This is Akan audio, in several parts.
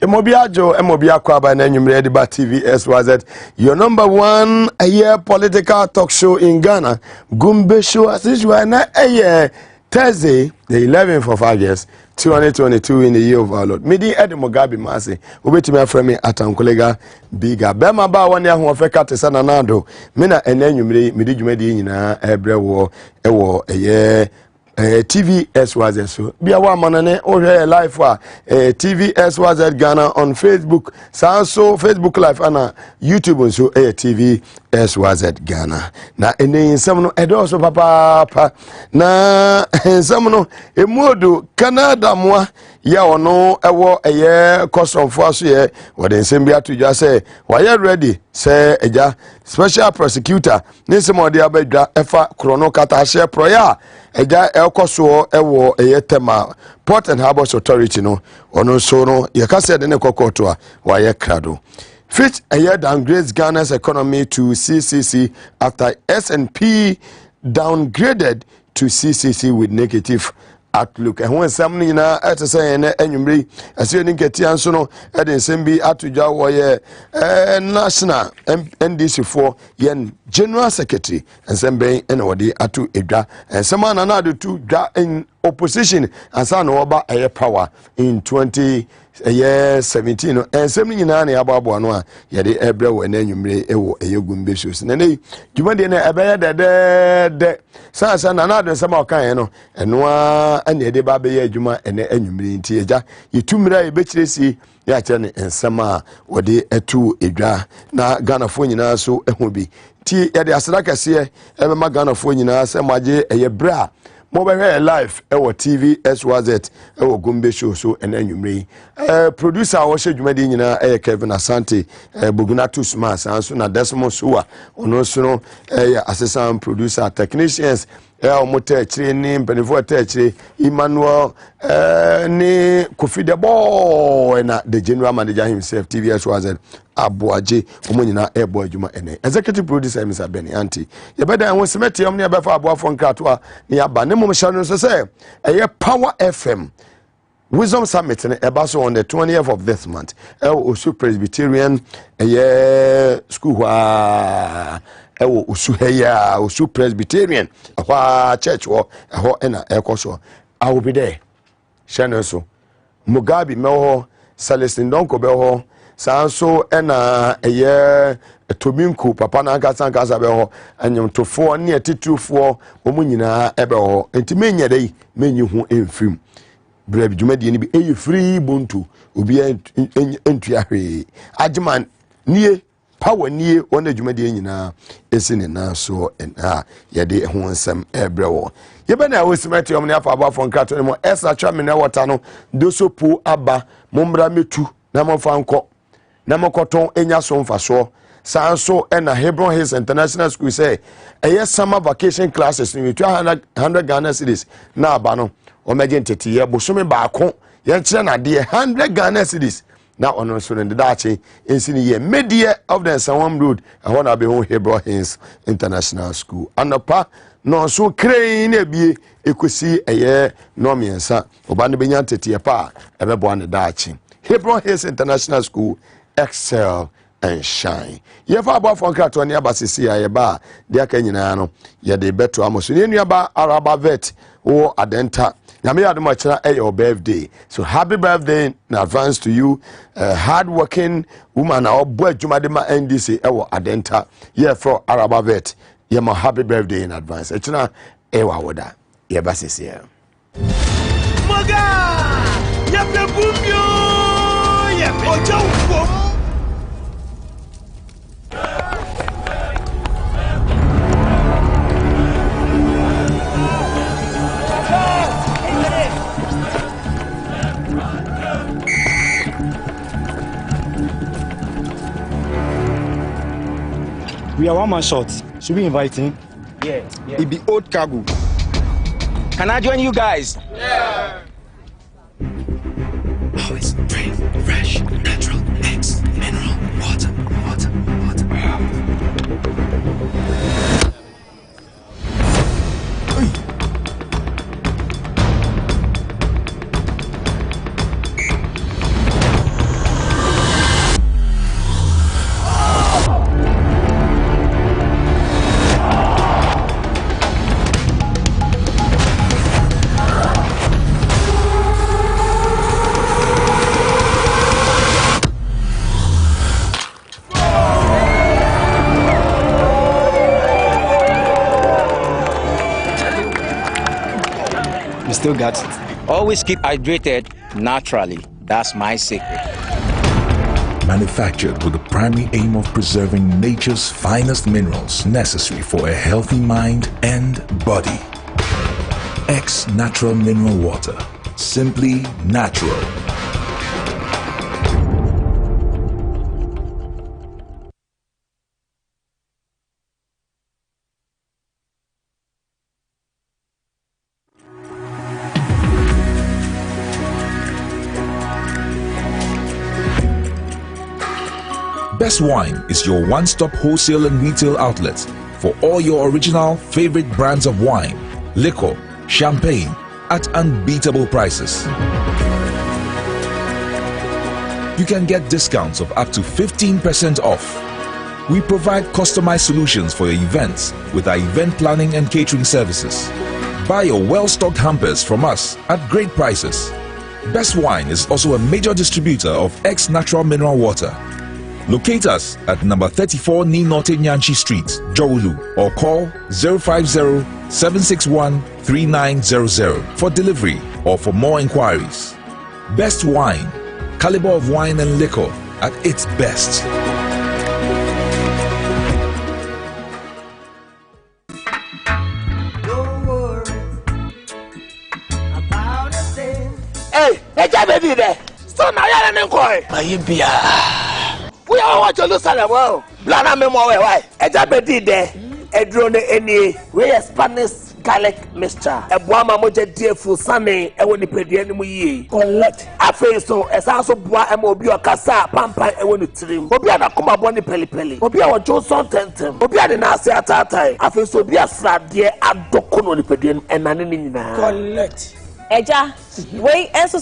Emobiajo, Emobiakwaba, and Numrediba TV SYZ. Your number one a year political talk show in Ghana. Gumbe show as usual na a year Thursday, the 11th of August, 2022 in the year of our Lord. Midi Edi Mugabe Maase. Ubeti me frame atam kolega biga. Bema ba wani ya huwafeka tesana nado. Mina enenyu midi jumedi nyina ebrewo ewo eye TV SYZ so bia wa manane o live wa TV SYZ Ghana on Facebook so Facebook live ana YouTube so TV SYZ Ghana na ene nsam no edo so papa na nsam no emodo Canada moa ya ono ewo kosomfo aso ye wode nsem bia to dwa say why ready say eja special prosecutor nsem ode abadwa efa krono kata share proya eja ekoso ewo tema Port and Harbors Authority no ono so no ye ka say de ne kokoto a why krado Fitch downgrades Ghana's economy to CCC after S&P downgraded to CCC with negative outlook. And when something na at say na enumri asio ni ketia nso no e de nsem bi atudwa wo ye national NDC for yen general secretary nsem ben ena wode atu edwa nsem ana na do tu dwa in opposition ansa no oba eye power in 2017 nsem ni nyina na ababo no a ye de ebre wo na enumre ewo Gumbe shows na nei dwuma de na ebe ye de sa na do nsem okan no eno a ane de ba be ye adwuma ene enumre nti eja yetumira ye bekiresi ya kire ne nsem a wode etu edwa na Ghana fo nyina so ehu bi ti ye de asra kase ebe ma Ghana fo nyina se maje eye bra mo be live ewo TV SYZ ewo Gumbe show so ene enumre producer wo hye dwuma de nyina Kevin Asante Bugunatus Maase anso na Desmond Suwa ono so no assistant producer technicians omote chire ni mpenifo te Emmanuel ni Kofi de boy na the general manager himself TV SYZ Abuaje omonyina ebo adwuma ene executive producer Mr. Benny Anti ye beda won semete omne abefa aboafo nkrato a ne aba ne mom shano so say Power FM Wisdom Summit so on the 20th of this month Osu Presbyterian school ewo Osu heya Osu Presbyterian church wo ena ekoso I will be there shano so Mugabe meho Celestine Donko beho sanso ena Tobinku papa na nkasa be ho anyomtofo ne atitufo omunyina ebe ho enti menye dai menyi hu emfim bra bidwumadi ni bi free buntu obi entuahwe agman nie power nie wona dwumadi nyina esine na so ena yede ho nsem ebre wo yebe na wosimati omne afa abafo nkrato ne mo esa twa me na wota no dosopo aba mommra metu na mofa nko na mokoton enya so mfaso sanso ena Hebron Hills International School say summer vacation classes ni 100 Ghana cedis na aba no o meje ntete ye bosome baako ye kire na de 100 Ghana cedis na ono so ne daache ensini ye media of the Sawam Road ehona na be ho Hebron Hills International School anopa no so crane na bie ekosi no miensa oba ne benya ntete pa ebebo ne daache Hebron Hills International School excel and shine. Ye fa abo fon krato ne abasisi ya ye ba de aka nyina no ye de beto amoso ne nuaba araba vet wo adenta nyame ya adoma kira your birthday so happy birthday in advance to you hard working woman obo adwuma de ma NDC wo adenta ye for araba vet ye ma happy birthday in advance ekina wa woda ye basisi ya moga ye pebumyo ye ojo wo. We are one man short. Should we invite him? Yeah. It be old cargo. Can I join you guys? Yeah. Always brave, fresh, natural, eggs, mineral, water. still got it. Always keep hydrated naturally. That's my secret. Manufactured with the primary aim of preserving nature's finest minerals necessary for a healthy mind and body. X Natural Mineral Water. Simply natural. Best Wine is your one-stop wholesale and retail outlet for all your original favorite brands of wine, liquor, champagne at unbeatable prices. You can get discounts of up to 15% off. We provide customized solutions for your events with our event planning and catering services. Buy your well-stocked hampers from us at great prices. Best Wine is also a major distributor of X Natural Mineral Water. Locate us at number 34 Ni Norte Nyanchi Street, Jowulu, or call 050-761-3900 for delivery or for more inquiries. Best Wine, caliber of wine and liquor at its best. Hey, baby there. So now you're an inquiry. We are what Jerusalem. Well, Blana Memo, why? Ejabedi there. A drone any. We are Spanish garlic mixture. A Buama Moja dear full Sunday. I want to pay the enemy. Collect. I feel so. As also Bua and Mobio Casa, Pampa, I want to trim. Obiana Kuma Bonnie Pelly Pelly. Obia Johnson Tentem. Obia the Nasi Atatai. I feel so be a slab dear at Dokono Pedian and Nanina. Collect. Eja, we also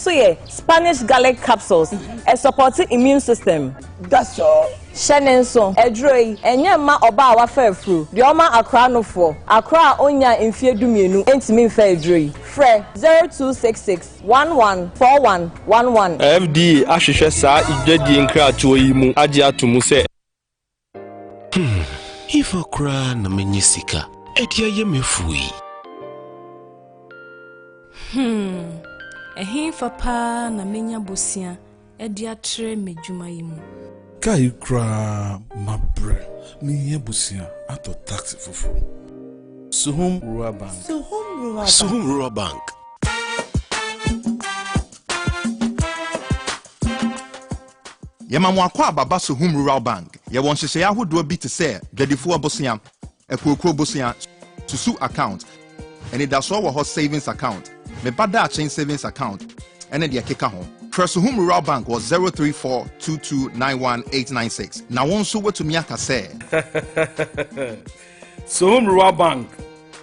Spanish garlic capsules, a supporting immune system. That's all. Shannon so, Edroy, and Yama Oba wa fair through. The Oma Accra no for. Accra Onya in Fear Duminu, Intimin Fair Dre. Fre 0266 114111. FD Ashisha sa Ijedi Nkra Tuoyimu Adia Tumuse. If Okra na menyisika, edia ye mefui. Ehin fa na menya bosia edi atre medwuma yimu. Kai kra mabre mi yebusia ato taxi fufu. Suhum Rural Bank. Suhum Rural Bank. Yemamwa kwa baba Suhum Rural Bank. Ye won hyehyɛ ahodo bi te sɛ dwadifo abosia, ekoko bosia, susu account. And it does our savings account. Me bada chain savings account. And then the keka home. Suhum Rural Bank was 03422918896. Now one so what to me say. Suhum Rural Bank.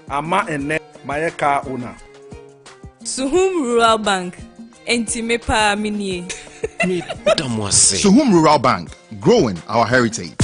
Ama ene mayeka owner. Suhum Rural Bank. Enti me pa minie. Suhum Rural Bank. Growing our heritage.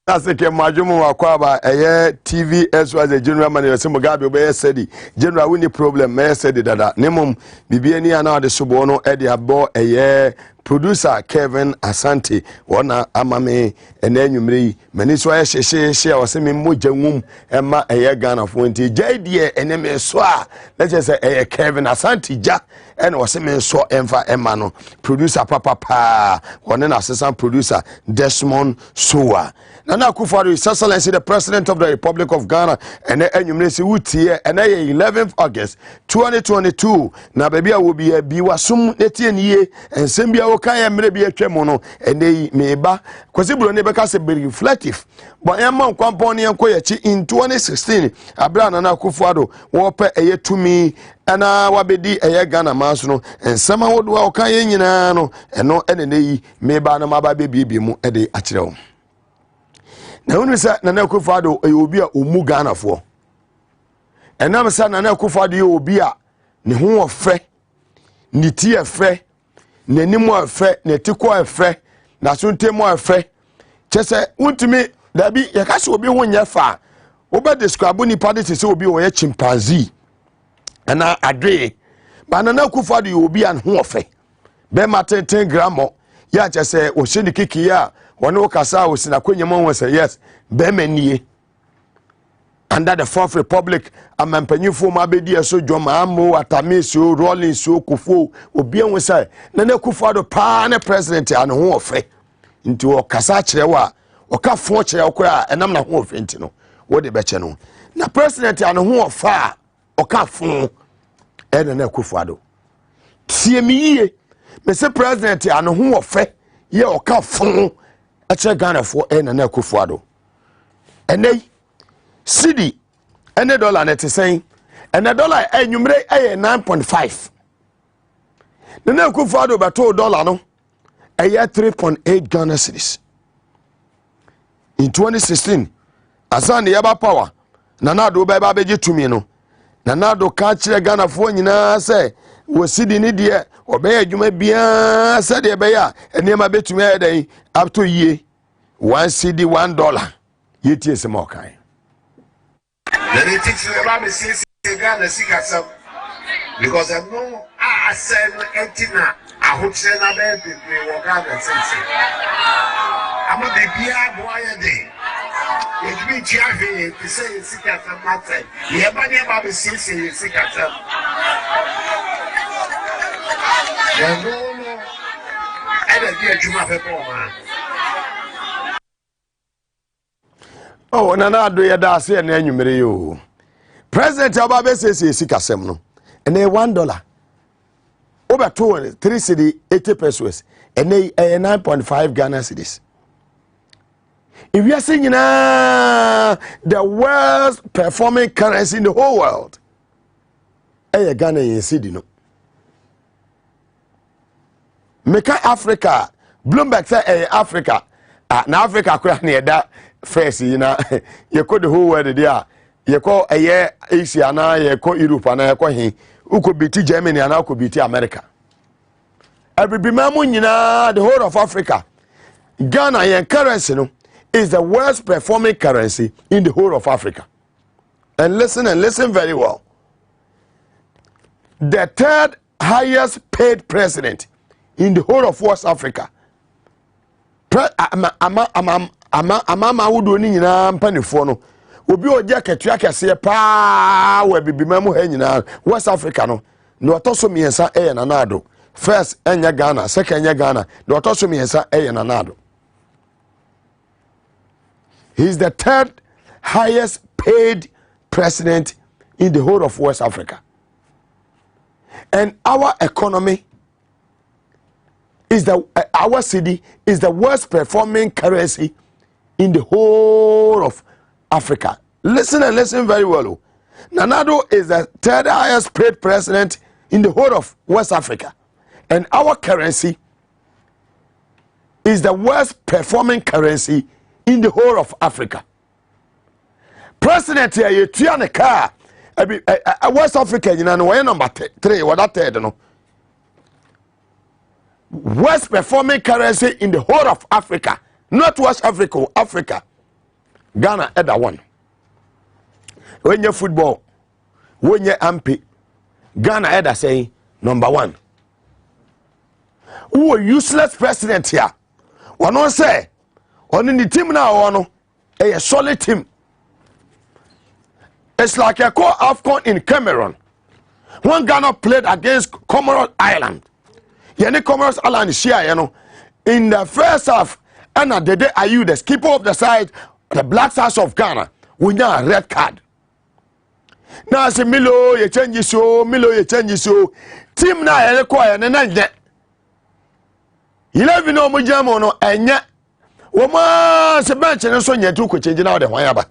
That's the Majumu Wakwaba, a TV as well as a general manager, Mugabe, where said general winning problem, may said that Nemum, Bibiani, and now the Subono, Eddie Abo, a year. Producer Kevin Asante wana amame enenwumri maniso she was me mojamum emma eye Ghana fonti jadie eneme so a let's just say Kevin Asante ja and was me so emfa emma no producer papa one assistant producer Desmond Soa Nana Akufo-Addo His Excellency the President of the Republic of Ghana and enwumri si wutie and 11th August 2022 na baby will be a biwasum netie and sembia Kaya mrebi etwemono ene meba kwasi bro ne beka se be reflective but emma kwamponi enko yachi in 2016 abra Nana Akufo-Addo wo pe eye tumi ana wabedi eye Ghana manso no ensama wodo wa kan nyina no eno ene yi meba na maba bebibi mu ede akire wo na wonu sɛ Nana Akufo-Addo e obi a omu Ghana fo enam sɛ Nana Akufo-Addo ye obi a ne ho ofɛ ne ti efɛ ne nimu efɛ ne tiko efɛ na so ntemu efɛ kyese untumi dabi yakase obi ho nyɛ fa oba describe nipa de sɛ obi wo ye chimpanzee ana adwe ba Nana Akufo-Addo ye obi an ho ofɛ be matenten gramo ya kyese o hye ne kiki ya wone wo kasa o sina kwanyama wo say yes be manie under the Fourth Republic amampanyifo ma bedi eso dwoma amo atamesio Rollins Okufo obi enwe say Nana Akufo-Addo pa ne president an ho ofɛ nti o kasa kyerɛ wa o ka fo kyerɛ ko a enam na ho ofɛ nti no wo de bɛkyɛ no na president an ho ofɛ o ka fo Nana Akufo-Addo tie mi yie me se president an ho ofɛ ye o ka fo a kyerɛ Ghana fo Nana Akufo-Addo enei cedi ene dollar net sen ene dollar enwumre 9.5 Nana Akufo-Addo beto dollar no 3.8 Ghana cedis in 2016 asan yaba power Nana Addo ba beje tumi no Nana Addo ka kire Ghana fo nyina se wo cedi ni de obey adwuma bia se de be ya enema betumi ayedan up to ye 1 cedi $1 yetie se mo kan the teaching about me since Ghana sikasam because I know I said entina I hope say na be Ghana since I'm a baby boy day it be chiave to say sikasam matter ye ba dey about me since sikasam no I don't get you my people man. Oh, Nana Addo ye da se na anwumere yo. President Obabe say sikasem no. Ene $1. Over 3 cedi 80 pesos. Ene 9.5 Ghana cedis. If we are saying the worst performing currency in the whole world, Ghana yen cedi no. Meka Africa, Bloomberg say Africa. Na Africa kwa na da first na ye ko the whole world there ye ko Asia na ye ko Europe na ye ko he uko biti Germany na uko biti America every bimamu nyina the whole of Africa Ghana yen currency no is the worst performing currency in the whole of Africa and listen very well the third highest paid president in the whole of West Africa ama wudo ni nyina mpanifo no obi oje ketua kese pa wa bibimamu ha nyina West Africa no na otoso miensa Nana Addo first enya Ghana second enya Ghana na otoso miensa Nana Addo he is the third highest paid president in the whole of West Africa and our economy is our cedi is the worst performing currency in the whole of Africa. Listen and listen very well. Nana Addo is the third highest paid president in the whole of West Africa. And our currency is the worst performing currency in the whole of Africa. President here, you try a car. West Africa, you know, number 3, what that third, no. Worst performing currency in the whole of Africa. Not West Africa, Africa. Ghana at that one. When you football, when you MP, Ghana at that say number 1. Who a useless president here? One on say, on in the team now, a solid team. It's like a call AFCON in Cameroon. When Ghana played against Comoros Island. Yene Comoros Island share, you know, in the first half. And at the day are you the skipper of the side, the Black Stars of Ghana, we now a red card. Now say Milo, you change so, Milo, you change so. Team now a require and then 11 no mujamo no enya. Woma se bench no so nya tu ko change now the wayaba.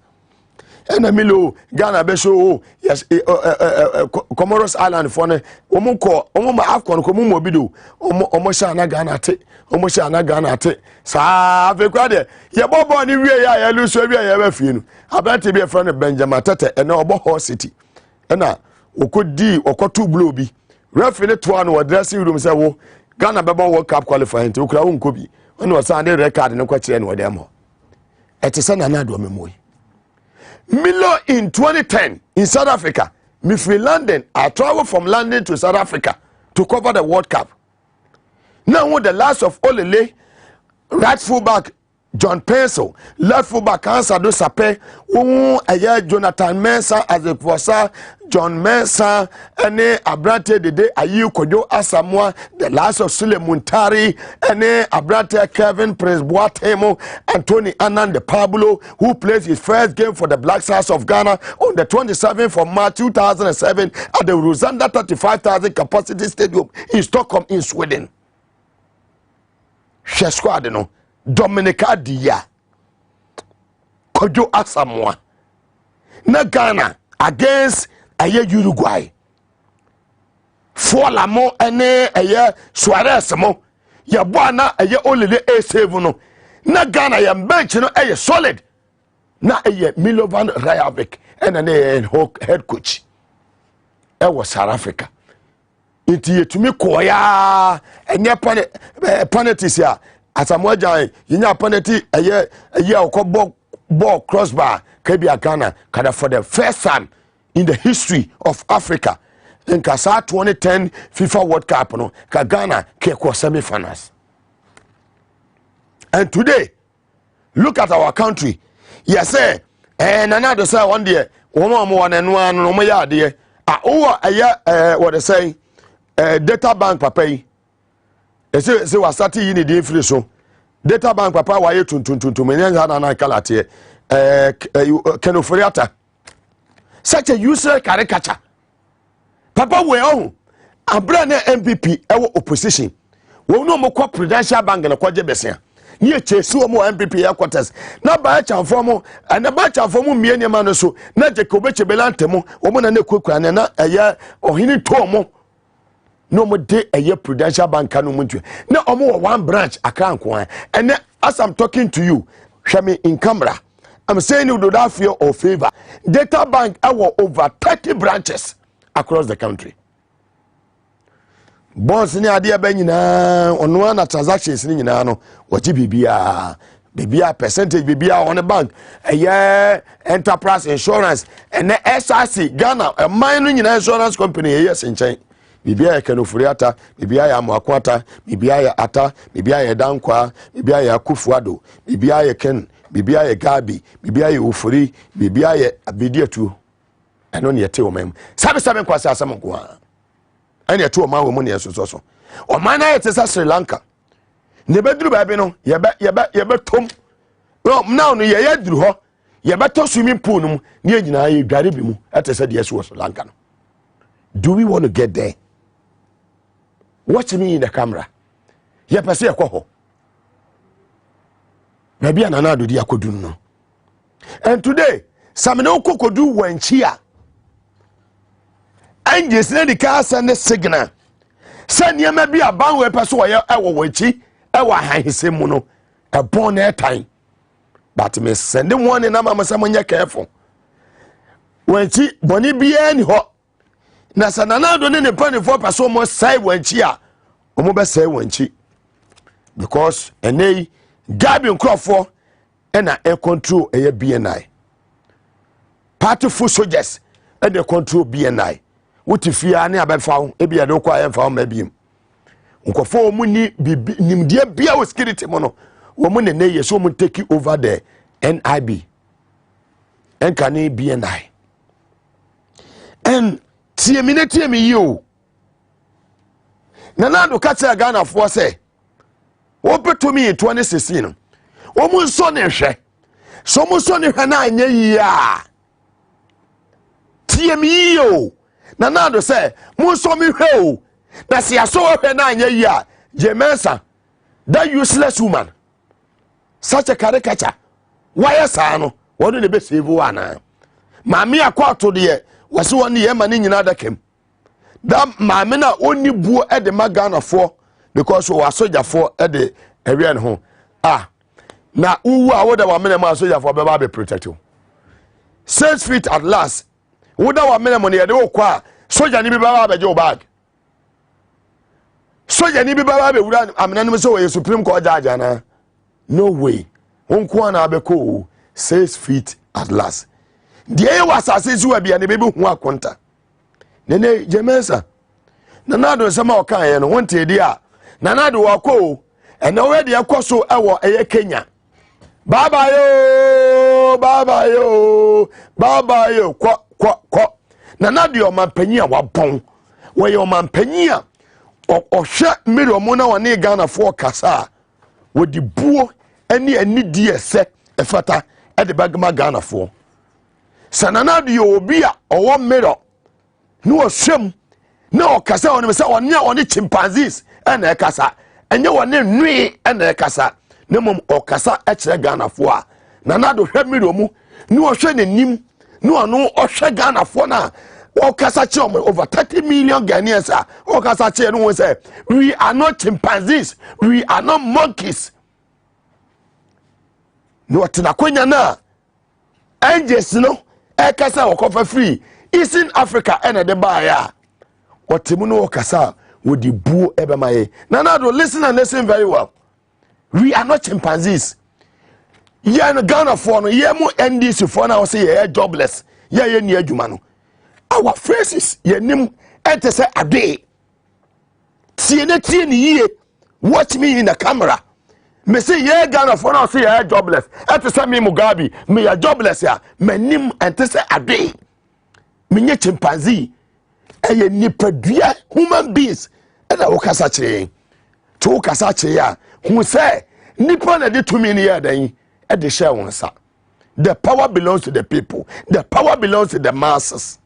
ena milo Ghana be show yes Comoros Island for ne omo ma afcon ko mo bi do omo sha na Ghana te omo sha na Ghana te sa afi kwa de ye bobo ni wie ya lu so wie ya ba fie no abante bi e fra ne Benjamin Tete ena obo Hall City ena okodi okoto blow bi referee ne to an dressing room say wo Ghana be bon World Cup qualifying te okura won ko bi ona san de record ne kwa kire ne wo dem ho etese na na do memoy Milo in 2010 in South Africa. Me free London. I traveled from London to South Africa to cover the World Cup. Now the last of Olele, right fullback John Pencil, left fullback Kansa do Sape, Jonathan Mensah as a poisson, John Mensah, and Abrante de Ayu Kojo Asamoah, the last of Sule Muntari, and Abrante Kevin Prince Boatemo, Anthony Anand Pablo, who plays his first game for the Black Stars of Ghana on the 27th of March 2007 at the Rosanda 35,000 capacity stadium in Stockholm in Sweden. She squad no. Dominica Dia Kojo Asamoah na Ghana against Uruguay for Lamo ene Suarez mo ya bwana Olele save no na Ghana ya bench no solid na Milovan Rajovic head coach was South Africa iti yetumi koya enye penalties ya Asamoah Gyan yinya penalty ball crossbar Kebia Ghana kada for the first time in the history of Africa in Kasa 2010 FIFA World Cup no ka Ghana ke semi-finals. And today look at our country. Yes say nana do say one day woman mo wan eno anu mo ya de what they say data bank papa yi se wasati yi ni di free so data bank papa wa ye tuntuntuntum enyan na kalate kenoforiata such a useless caricature papa we oh abra na MPP ewo opposition wo no mo kwa Prudential Bank na kwaje besia ni e chesi wo mo MPP headquarters na ba chamfo mo na ba chamfo mo mie ne ma no so na Jacob Chebelante mo wo mo na ne kwakura na ohini to mo no mo de Prudential Bank no mo na omo one branch Accra nko and as I'm talking to you hwame in camera I'm saying you do that fear or favor data bank over 30 branches across the country bonds ni ade ba nyina ono na transactions ni nyina no wachi bibia percentage bibia on the bank enterprise insurance and SRC Ghana a mine nyina insurance company yes in chain bibia ya Kenofuriata bibia ya Mwakwata bibia ya Ata bibia ya Dankwa bibia ya Kufuado bibia ya Ken bibia ya Gabi bibia ya Ufuri bibia ya Abidiatu eno ne yete omam sabe kwase asam kwa ene yete omam wo mu ne yesoso o man na yete Sri Lanka ne beduru ba bi no ye tom no now no ye duru ho ye beto swimming pool no ne nyina ye dware bi mu etese de yeso Sri Lanka no. Do we want to get there? Watch me in the camera. Ye pese ekwo ho. Na bia na na do di akodu no. And today, samene okokodu wanchia. Angels na di ka send signal. Send yema bia ban we pese wo ye ewo wanchi, ewo ahanhise mu no. E bon na time. But me send one na mama samonye careful. Wanchi boni bia ni ho. Na sananado ne panifo paso mo sai wanchi a omo be sai wanchi because enei Gabi nkrofo na e control eye BNI party full soldiers e dey control BNI wutifia ne abefa e bia de kwa yemfa ma biem nkofo mu ni nimdie bia wo security mo no wo mu ne yeso mu take over the NIB enkane BNI and tie mi yo na do kacha Ghana for say wo beto mi 2016 wo mu so ne hwe so mu so ne hwe na anya yi a tie mi yo na do say mu so mi hwe o na se aso hwe na anya yi a Jemensa that useless woman such a caricature why sa no wo do ne be save wana maame akwato de wase woni ye ma ne nyina dakem da maame na oni buo e de magana fo because we soja fo e de ewe ne ho na uwu a woda wa mena ma soja fo be ba be protect you 6 feet at last woda wa mena mo ne ye de wo kwa soja ni bi ba ba je o bag soja ni bi ba be wura amena no so we supreme court judge na no way wonko na abeko 6 feet at last die was asese wa bia ne be hu akonta nene jemesa nanado sama o kan ye no wonte di a nanado wa ko ene we de ekoso ewo eye Kenya baba yo ko nanado o mampanyi a wabon we yo mampanyi a ohwe mmiri omo na woni Ghana fo kasa wodi buo ani anidi ese efata e de bagma Ghana fo sananado yo obi a owo mmiri no ohwem na okasa woni me se oni chimpanzees ena ekasa enye woni nwi ena ekasa na mom okasa e kire Ghana fo a nanado hwe mmiri omu no ohwe nanim no anu ohwe Ghana fo na okasa che over 30 million Ghanaians okasa che no say we are not chimpanzees, we are not monkeys. No tina kwenya na angels no ekasa okofa free Eastern Africa ena de ba ya otemu no okasa with the buo ebemaye nanado listen and listen very well. We are not chimpanzees. Yeah, no Ghana for no yeah mo NDC for now say yeah jobless yeah ni adwuma no our phrases ye nim ente say ade tie ni ye watch me in the camera me say yeah Ghana for now say yeah jobless ente say me Mugabe me ya jobless ya me nim ente say ade me nye chimpanzee eye nipadua human beings e da wokasa kire to wokasa kire ya hu say nipa na de tumi ni ya dan e de share wonsa. The power belongs to the people, the power belongs to the masses.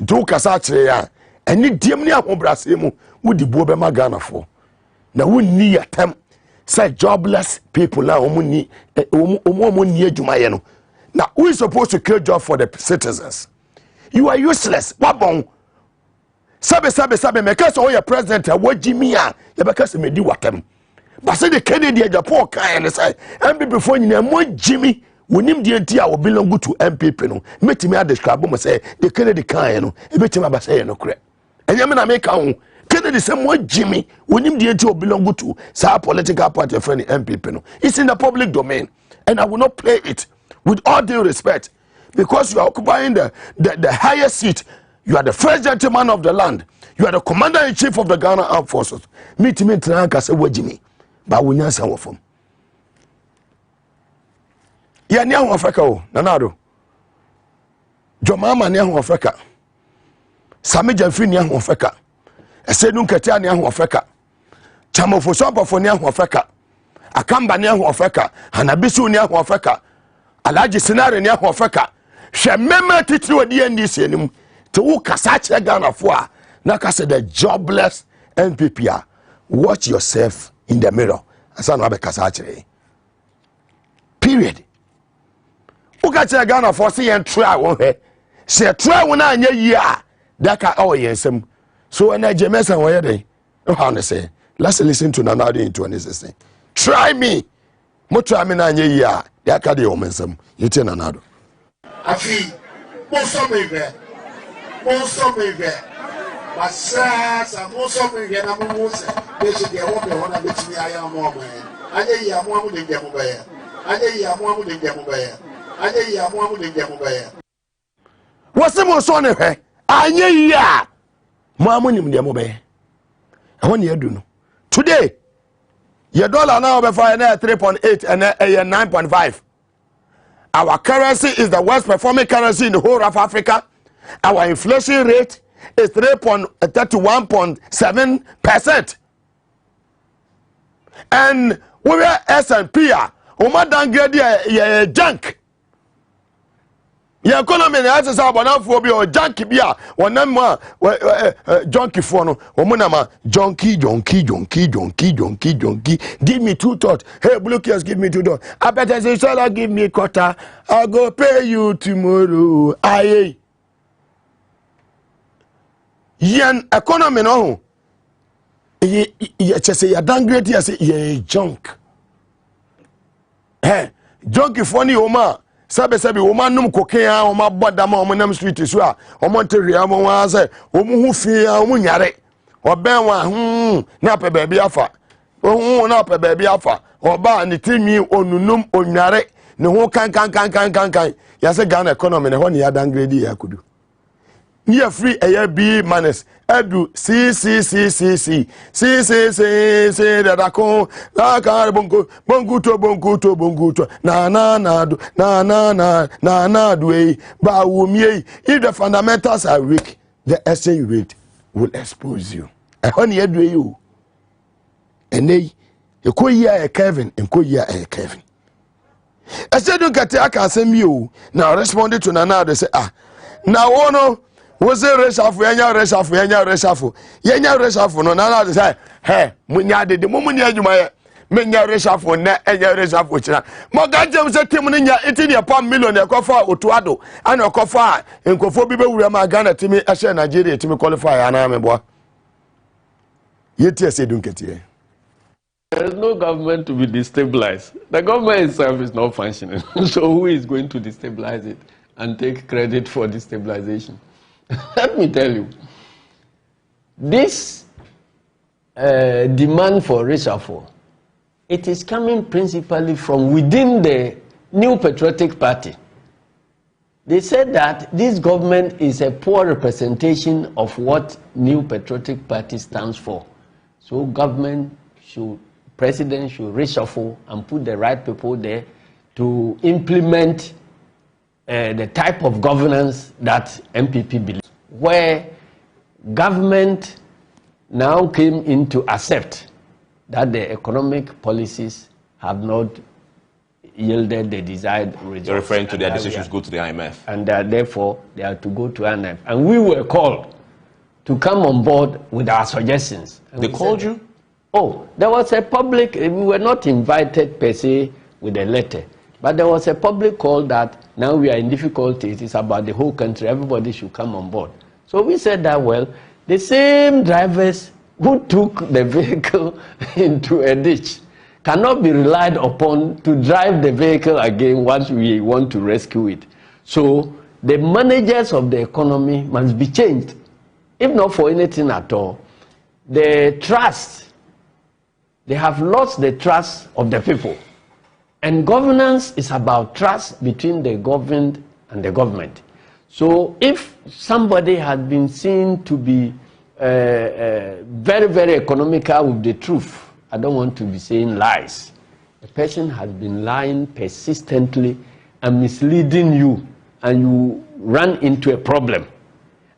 Do kasa kire ya eni diem ni ahobrase mu wodi buo be magana fo na wonni yatam say jobless people na omuni ni adwumaye no na we supposed to create job for the citizens. You are useless wabon sabe me kase o ye president wajimi a ye be kase me di watam but say the Kennedy Japan kan and say MPP fo nyina mo jimi wonim die nti a wo belong to MPP no metimi a describe mo say the Kennedy kan no e betimi abasay no kre enyame na me kan ho Kennedy say mo jimi wonim die nti o belong to sa political party friend MPP no it's in the public domain and I will not play it with all due respect because you are occupying the highest seat. You are the first gentleman of the land. You are the commander-in-chief of the Ghana Armed Forces. Meet me tranka se wajimi. Ba wunya sa wofom. Ya ni ahun Africa o, nanado. Jomama ni ahun Africa. Sami Jamfi ni ahun Africa. Esedun Ketia ni ahun Africa. Chamofo Sopofo ni ahun Africa. Akamba ni ahun Africa. Hanabisu ni ahun Africa. Alhaji Sinare ni ahun Africa. Hwe mema titiri wadi NDC anim. To who kasache Ghana for na kase the jobless NPP. Watch yourself in the mirror. Asa no abe kasache. Period. Who kache Ghana for say and try won he. Say try won anya yi a that ka o yensem. So na Jemesa wo ye dey. No how to say. Let's listen to Nanado in 2016. Try me. Mo try me na anya yi a that ka dey o mensem. Yete Nanado. Afi mo so me be. Monso mege basasa monso mege na monse beji de wo be wona betimi aya mo mo anye yi amo amu de jemu be ya anye yi amo amu de jemu be ya anye yi amo amu de jemu be ya wose monso ne hwe anye yi a mo amu nim de mo be e wona edu no today your dollar now be for na 3.8 and 9.5. Our currency is the worst performing currency in the whole of Africa. Our inflation rate is 31.7%. And we are S&P, we are downgrade junk. Your economy has a abundant phobia or junkie beer, one number junkie for no, womanama, junkie. Give me 2 thoughts. Hey, Bluekias, give me 2 thoughts. I better say, shall I give me a quarter? I'll go pay you tomorrow. Aye. Yan economy no. Ye just say, you're downgrade, you say, ye junk. Hey, junkie funny, Oma. Sabe woman num kokea o ma bodama o monam street so a o monteria mo wa say o mu hu fi a o mu nyare o ben wa na pe ba bi afa o na pe ba bi afa o ba ni timi onunum onware ne ho kan ya say Ghana economy ne ho ne ya downgrade ya kudu near free air B minus edu C that ko la ka bongo to na do ba womie. If the fundamentals are weak, the exchange rate will expose you. E ho ne edu you enei e ko ya e Kevin Kevin I said don't get aka asem you now responded to Nana they say now ono was a reshuffle, yenya reshuffle, no, Nana they say, hey, munya de mumunya jumaya, menya reshuffle, enya reshuffle. Mogajem said Timinia, eating a pound million, a cofa, Utuado, and a cofa, and Kofobi, we are my Ghana to me, Asha Nigeria to me qualify, and I'm a boy. Yet, yes, don't get here. There is no government to be destabilized. The government itself is not functioning. So who is going to destabilize it and take credit for destabilization? Let me tell you, this demand for reshuffle, it is coming principally from within the New Patriotic Party. They said that this government is a poor representation of what New Patriotic Party stands for. So president should reshuffle and put the right people there to implement the type of governance that MPP believes, where government now came in to accept that the economic policies have not yielded the desired results. You're referring to their decisions go to the IMF. And therefore, they are to go to IMF. And we were called to come on board with our suggestions. And they called you? Oh, there was a public, we were not invited per se with a letter. But there was a public call that now we are in difficulties. It's about the whole country. Everybody should come on board. So we said that, well, the same drivers who took the vehicle into a ditch cannot be relied upon to drive the vehicle again once we want to rescue it. So the managers of the economy must be changed. If not for anything at all, the trust, they have lost the trust of the people. And governance is about trust between the governed and the government. So if somebody has been seen to be very, very economical with the truth, I don't want to be saying lies. A person has been lying persistently and misleading you, and you run into a problem.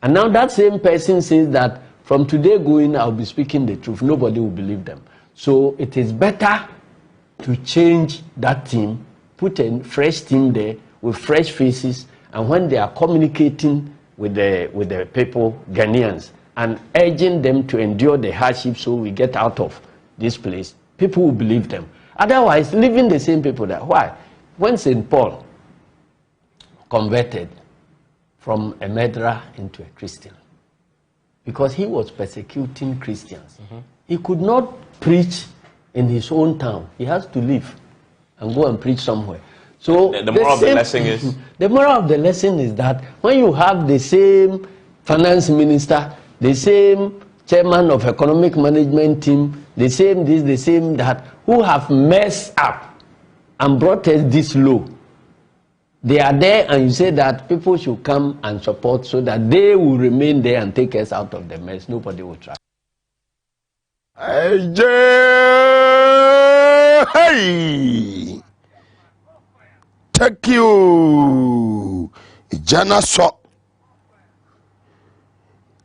And now that same person says that from today going, I'll be speaking the truth. Nobody will believe them. So it is better to change that team, put a fresh team there with fresh faces, and when they are communicating with the people, Ghanaians, and urging them to endure the hardship so we get out of this place, people will believe them. Otherwise, leaving the same people there. Why? When St. Paul converted from a murderer into a Christian, because he was persecuting Christians, he could not preach in his own town. He has to leave and go and preach somewhere. So the moral of the lesson is? The moral of the lesson is that when you have the same finance minister, the same chairman of economic management team, the same this, the same that, who have messed up and brought us this low, they are there, and you say that people should come and support so that they will remain there and take us out of the mess. Nobody will try. Hey, thank you, Jana so.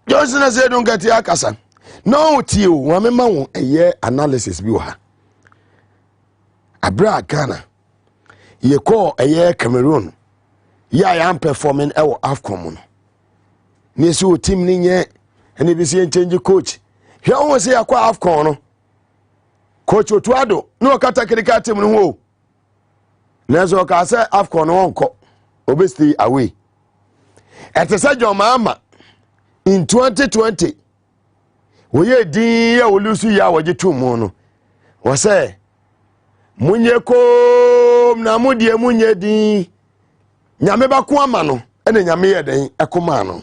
Johnson said, "Don't get your kasa." No, Tio, wamema a year analysis biwa. Abra Ghana, ye call a year Cameroon. ya am performing ewo AFCON no ne so team ni nye ene bi se change coach hwe won se yakwa AFCON no coach Otuado no kata kirika team no ho na so ka se AFCON no onko obesti away etesa John Mahama in 2020 woye din ya olusu ya waje tumu no wo se munye kom na mudie munye din nyame bako ama no ene nyame ye den ekoma no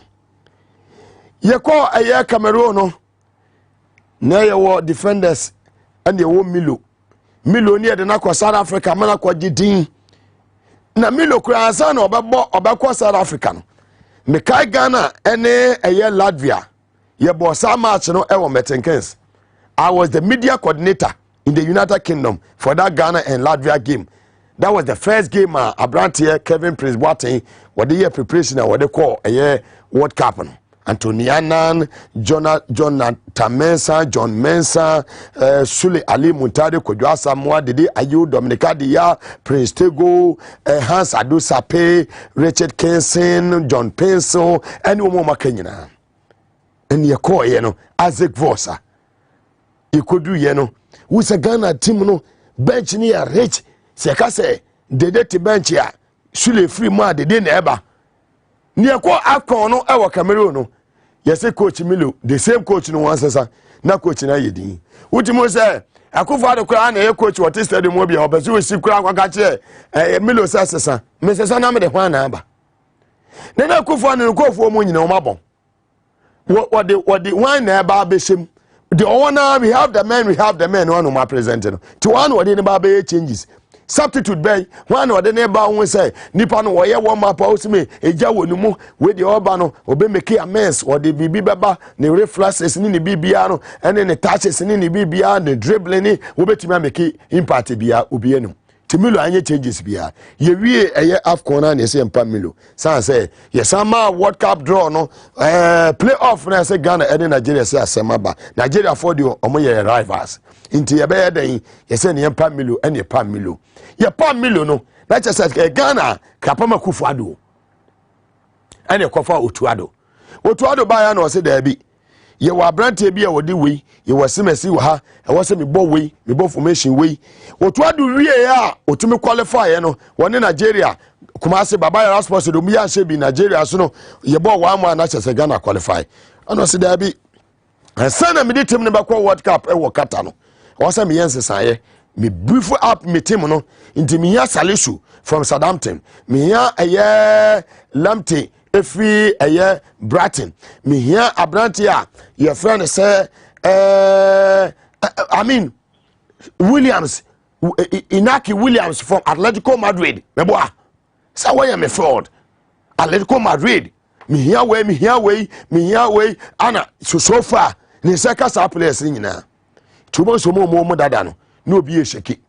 ye ko aye Cameroon no na ye wo defenders ene ye wo Milo ni ye de na ko South Africa mana ko gidin na Milo kura ansa na obekọ South Africa no mekai Ghana ene aye Latvia ye bo sa match no e wo Metenkens. I was the media coordinator in the United Kingdom for that Ghana and Latvia game. That was the first game Abrantier Kevin Prince Boateng what the year preparation what they call a year World Cup. Antonianan, John Tamensa, John Mensah, Sule Ali Muntari, Kodwa Samoa, Dede Ayu, Dominica Dia, Prince Tego, Hans Adu Sape, Richard Kenson, John Pencil, and Umoma Kenyana. And you call Isaac Vosa. You could do who's a Ghana team no bench near rich. Sekase Dede ti bench ya Sule free man Dede neba. Near ko AFCON no ewa Cameroon no. Yes, coach Milo, the same coach no one says na coach na yedi. Ultimo say Akufo Addo kra na coach what is stadium obi o bezu si kra kwaka che Milo sasa. Me sasa na me de hwan na aba. Na Akufo Addo ko fo mo nyina o mabon. What the one na aba beshem. The owner we have the men one my presenting. To one what in ba changes. Substitute bay one or the neighbor won say nipa no woye one map house me eja wonu mu we the oba no obe make a mess or the bibi baba ne reflexes ni bibia no ene ne touches ni bibia ne dribbling ni obetimi make impact bia obi enu Timilo anye changes bia ye wie eye AFCON na ne se mpa Milo san say ye sama World Cup draw no playoff na say Ghana and Nigeria say asema ba Nigeria for the omo ye rivals inti ye be den ye say ne mpa Milo ene pa Milo ye pa Milo no na che say Ghana kapama Kufu Addo ene kofa Otuado ba ya na o say da bi ye wa brante bi e wodi we ye wasimesi wa ha e wose me bo we me bo formation we Otuado wie ya otumi qualify ye no woni Nigeria Kumasi baba ya sports do mi ya she bi Nigeria so no ye bo wa ma na chese Ghana qualify ono se da bi sana me di team ne ba ko World Cup e wo kata no wose me yense saye me brief up me team no inti me ya Salisu from Southampton me ya eye Lamptey Efi eye Brighton me here Abrantia your friend say I mean Williams Inaki Williams from Atletico Madrid meboa say why am fraud Atletico Madrid me here way ana so far ni seka sa players nyina tubo so mo dada no obi e sheki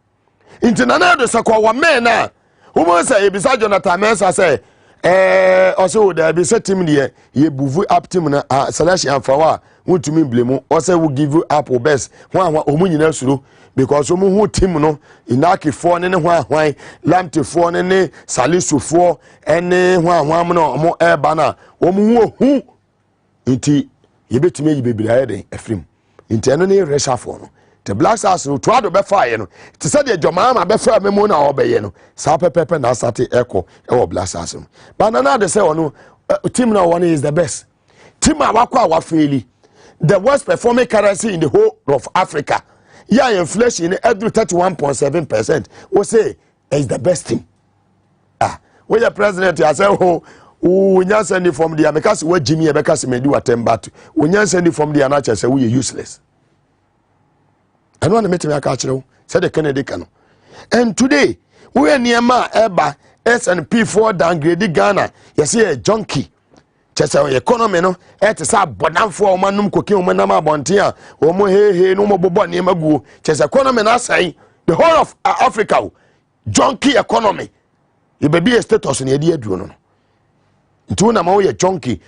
intinana do sakwa wa men na who mo say ebisa Jonathan Mensah say also there be set team there ye buvu up team na selection fawa want to me blame also will give you up best one omunyina suro because omu hu team no Inaki for ne hwan Lamptey for ne Salisu for ene hwan no omo eba na omu hu nti ye betime yi bebira ya den afrim nti eno ne resha for no the Black Stars no Otuado be fire no te say the John Mahama be fire memo na obeye no sa pepepe na start echo e wo Black Stars no but na dey say ono team na one is the best team awakwa awafeli the worst performing currency in the whole of Africa yeah inflation every 31.7% we say is the best team we the president I say we nya send from the Americans we Jimmy Ebeka me do attempt we nya send from the Anacha say we useless. I don't want to meet me a catcher, said the Kennedy Cano. And today, we are near ma eba S&P4 downgrade Ghana. You see a junkie. Just our economy, no, at a sub bonam for manum cooking manama bontia, or mo he no more bobo near magu. Just economy, I say, the whole of Africa, junkie economy. You may be a status in the idea, Druno. Tuna mo junkie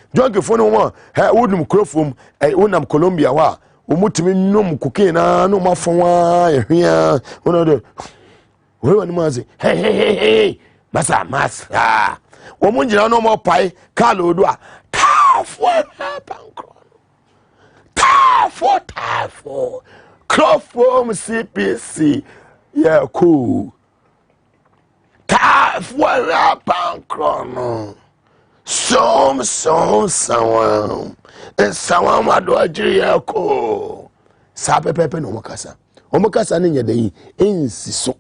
for no more, her woodum crofum, a unam Colombia wa. Umutimi nom cocaine no mafwa ehia ono de we wani mazi hey masa mas omo njina no mo pai kalo do a tafo pankro tafo crofom CPC yeah cool tafo pankro no som sawam sawam ado ajiri ya ko sa pepepe no omokasa ne nyedai ensiso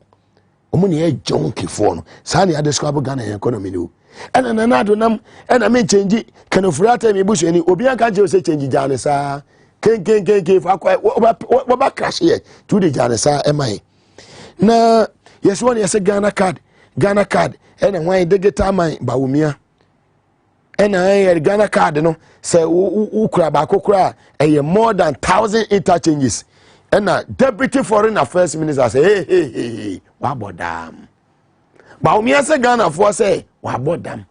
omo ne jonki fo no sa ne describe Ghana economy no ena na ado nam ena me change kanofurata me busu ani obi aka je o se change jane sa ken fa kwa oba crash here to the jane sa emai na yes one yes Ghana card ena wan digital man bawumia ena Ghana card no say ukura ba kokura more than 1,000 interchanges ena deputy foreign affairs minister say hey wabodam bawumia say Ghana for say wabodam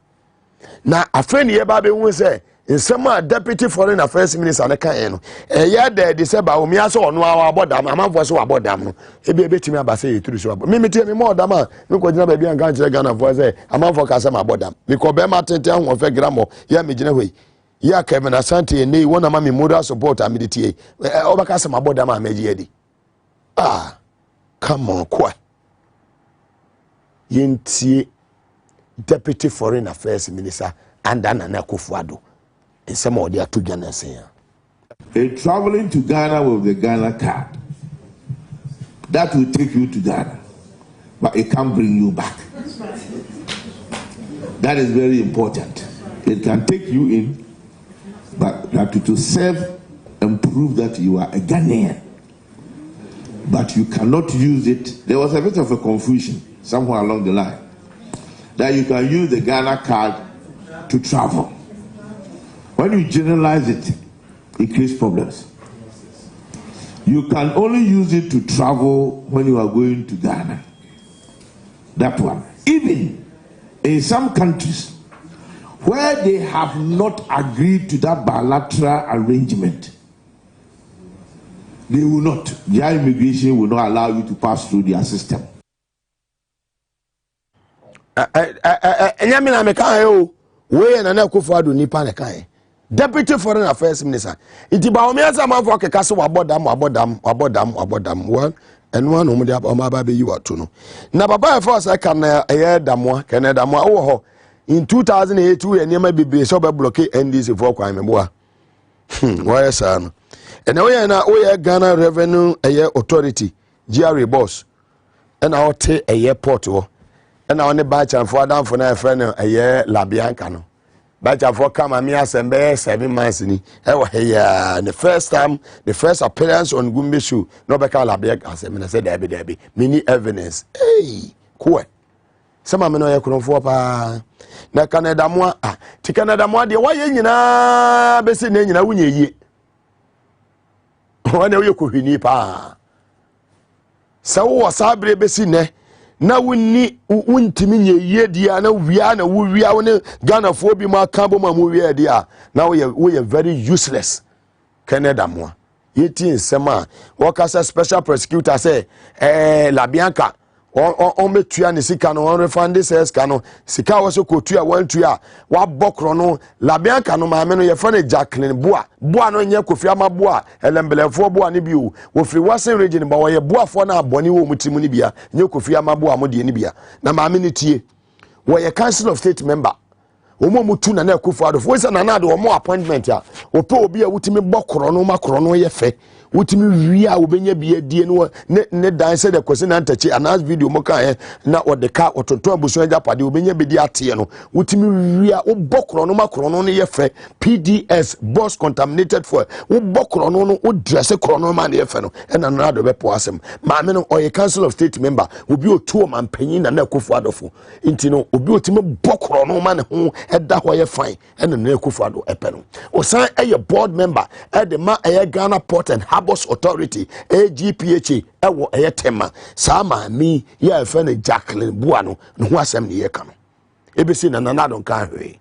na afeni ye ba be hu say nsema deputy foreign affairs minister na kan no ya de say bawumia say ono wabodam amanfo say wabodam no ebe betimi abase yeturu so me me mo odam a me ko gina ba bi an kan kire Ghana for say amanfo ka say mabodam because be ma tete ho fe gramo ya me gina hoi ya ka me na sante nei wona ma me moral support amidity obaka say mabodam a meji edi come on kwa yintie deputy foreign affairs minister and Nana Akufo-Addo in some of their two Ghana say traveling to Ghana with the Ghana card that will take you to Ghana but it can't bring you back. That is very important. It can take you in but you have to serve and prove that you are a Ghanaian, but you cannot use it. There was a bit of a confusion somewhere along the line that you can use the Ghana card to travel. When you generalize it, it creates problems. You can only use it to travel when you are going to Ghana. That one. Even in some countries where they have not agreed to that bilateral arrangement, they will not. Their immigration will not allow you to pass through their system. Enyamina meka yo we na Nana Akufo-Addo nipa ne kan deputy foreign affairs minister iti ba omi asa manfo keka se wabodam one and one omo dia omo aba be yi wato no na baba e force aka na damoa kene damoa wo ho in 2008 we eniema bebe so be block NDC for kwan meboa why sa no ene we Ghana Revenue Authority GRA boss ena hote airport wo ena one ba chanfo adamfo na efre no Labianca no ba chanfo kama mi asembe 7 months ni the first appearance on Gumbe show no be ka Labianca asembe na say debi mini evidence cool sama me no ye kronfo pa na Canada mo ti Canada mo de waye nyina be se na nyina wunye yie wane we ko hwini pa sawo sabre be si ne na wunni wuntimi nye yie dia na wia na wia woni Ghana fo bi ma kan bo ma mu wia dia na we very useless Canada mo yeti nsema wakasa special prosecutor say Labianca on metua ne sika no on refund this kano sika wo so kotua wantua wa bokro no Labianca no maame no ye fa ne Jacqueline boa no nye Kofi Amaboa elembelefo boa ne bio wo free Western region ba wo ye boafo na abone wo mutimu ne bia nye Kofi Amaboa mo de ne bia na maame ne tie wo ye council of state member omo mutu na Nana Akufo-Addo fo se na do omo appointment a ope obi a wutimi bokro no makro no ye fe wutimi wia obenya bia die no ne dan se de kwese na ntachi anas video mo kan na odeka otonton abuso agya pade obenya bedi ate no wutimi wia wo bokro no makro no ye fe PDS boss contaminated for wo bokro no wo dress kro no ma na ye fe no na na do be po asem maame no oye council of state member obi otuo mampanyin na Nana Akufo-Addo fo inti no obi otimi bokro no ma ne ho eda ho ye fine na Nana Akufo-Addo epeno osan eye board member de ma eye Ghana Port and Harbours Authority AGPHA ewo eye tema sa ma mi ya efe ne Jacqueline Boa no ho asem ne ye ka no ebesi na Nana don kan hwe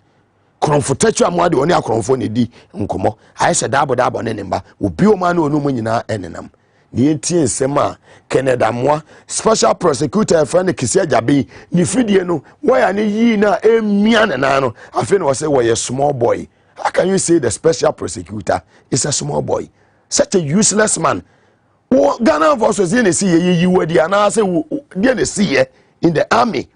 konfotachu amade oni akonfo ne di nkomo aye se dabo ne nemba obi o ma na onu mu nyina enenam ni tie nsema Canada moa special prosecutor friend Kisia Jabi ni fidie no why ani yi na emia na no afi no say we small boy. How can you say the special prosecutor is a small boy? Such a useless man. Ghana versus NC you were the announcer DNC in the army.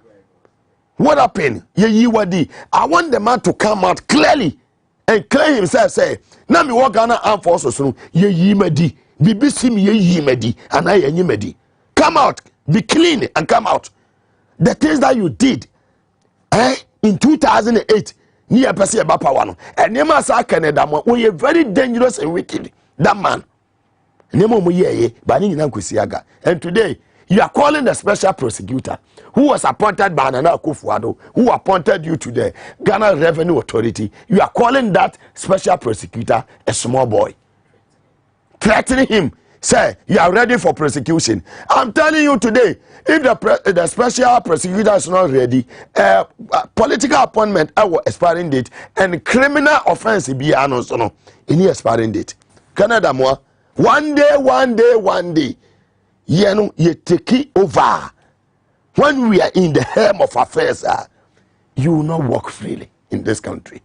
What happened? You were the I want the man to come out clearly and claim himself say na me wo Ghana armed forces no ye medi BBC me ye medi and I medi. Come out, be clean and come out. The things that you did in 2008 near person about power no and nema sa Canada mo we very dangerous and wicked that man. Nemo mo ye ba ni nyina kwesiaga. And today you are calling the special prosecutor who was appointed by Nana Akufo-Addo, who appointed you to the Ghana Revenue Authority. You are calling that special prosecutor a small boy, threatening him. Say you are ready for prosecution. I'm telling you today, if the special prosecutor is not ready, political appointment our expiring date and criminal offense be announced no any expiring date. Canada more one day. You take it over. When we are in the helm of affairs, you will not walk freely in this country.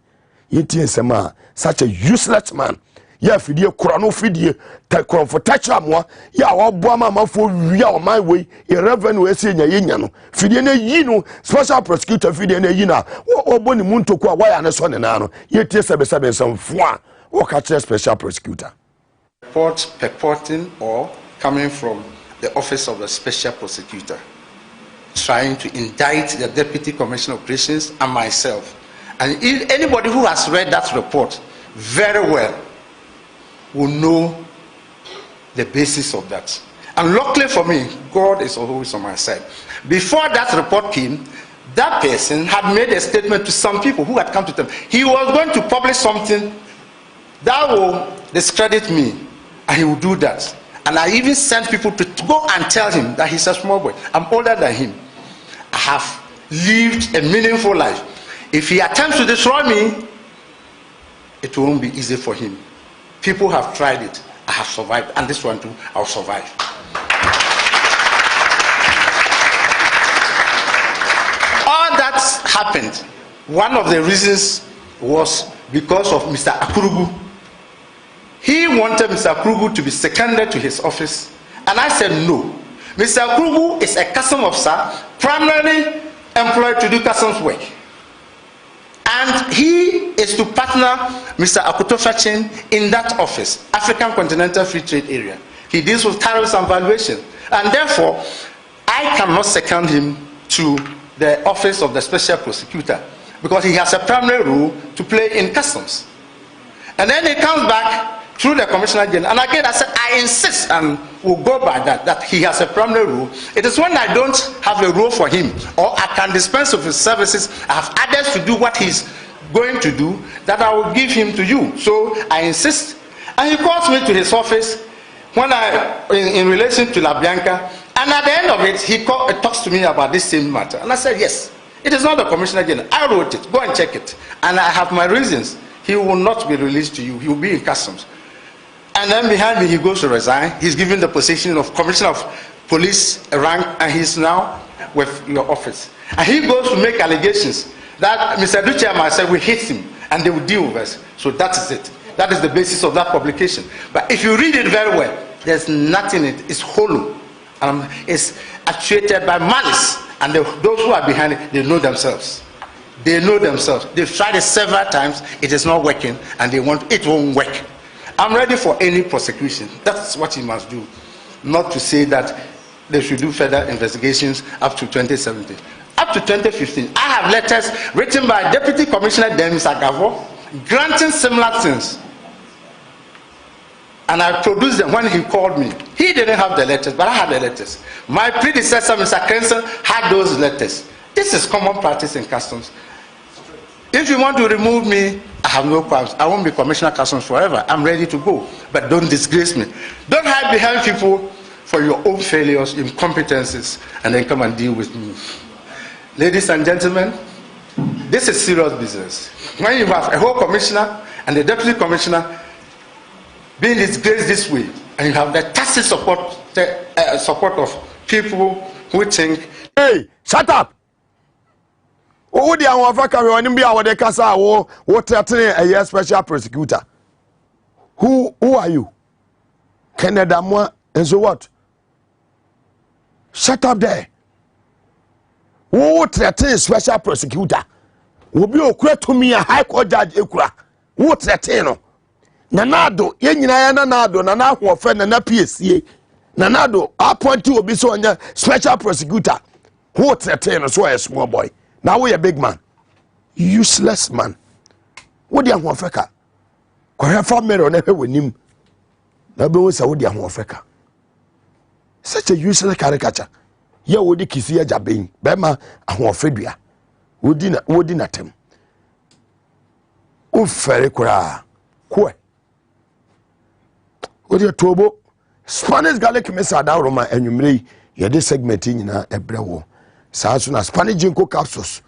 Such a useless man. Ya fidie krono fidie ta comfortacha mo ya obo mama fo wia o my way e revenue ese nya yenya no fidie na yi no special prosecutor fidie na yi na obo ni muntoku a waya ne so ne na no ye tie sebe nsomfo a wo ka kire special prosecutor report purporting or coming from the office of the special prosecutor trying to indict the deputy commissioner of prisons and myself, and if anybody who has read that report very well will know the basis of that. And luckily for me, God is always on my side. Before that report came, that person had made a statement to some people who had come to them. He was going to publish something that will discredit me, and he will do that. And I even sent people to go and tell him that he's a small boy. I'm older than him. I have lived a meaningful life. If he attempts to destroy me, it won't be easy for him. People have tried it. I have survived, and this one too, I'll survive. All that happened. One of the reasons was because of Mr. Akurugu. He wanted Mr. Akurugu to be seconded to his office, and I said no. Mr. Akurugu is a customs officer, primarily employed to do customs work. And he is to partner Mr. Akutofachin in that office, African Continental Free Trade Area. He deals with tariffs and valuation. And therefore, I cannot second him to the office of the special prosecutor because he has a primary role to play in customs. And then he comes back through the Commissioner General. And again, I said, I insist and will go by that he has a primary role. It is when I don't have a role for him or I can dispense with his services, I have others to do what he's going to do, that I will give him to you. So I insist. And he calls me to his office when in relation to La Bianca. And at the end of it, he talks to me about this same matter. And I said, yes, it is not the Commissioner General. I wrote it. Go and check it. And I have my reasons. He will not be released to you. He will be in customs. And then behind me, he goes to resign. He's given the position of Commissioner of Police rank, and he's now with your office. And he goes to make allegations that Mr. Duce and myself will hit him, and they will deal with us. So that is it. That is the basis of that publication. But if you read it very well, there's nothing in it. It's hollow. It's actuated by malice. And those who are behind it, they know themselves. They know themselves. They've tried it several times. It is not working, and they want it won't work. I'm ready for any prosecution. That's what he must do. Not to say that they should do further investigations up to 2017. Up to 2015, I have letters written by Deputy Commissioner Denis Agavo granting similar things. And I produced them when he called me. He didn't have the letters, but I had the letters. My predecessor, Mr. Crenson, had those letters. This is common practice in customs. If you want to remove me, I have no problems. I won't be Commissioner of Customs forever. I'm ready to go. But don't disgrace me. Don't hide behind people for your own failures, incompetencies, and then come and deal with me. Ladies and gentlemen, this is serious business. When you have a whole commissioner and a deputy commissioner being disgraced this way, and you have the tacit support of people who think. Hey, shut up! Who the one carry on be our de casa what a special prosecutor? Who are you? Canada moi and so what? Shut up there. Who threaten special prosecutor? Will be okra to me a high court judge ekura. Who threaten? Nanado, yenyina nanado, nana ho friend na PSA. Nanado, appoint you be so on special prosecutor. Who threaten so a small boy. Now we a big man. Useless man. What dia ho Africa? Kwa fa mere na hwe wanim. Na be wo sa wo dia ho Africa. Such a useless caricature. Ye wo di kisi ya jaben. Be ma ho Africa. Wo di na tem. O fere kura. Kwe. Wo di tobo Spanish garlic mesa da roma enwumre ye de segment nyina ebrewo. Saa so na Spanish ginkgo capsules.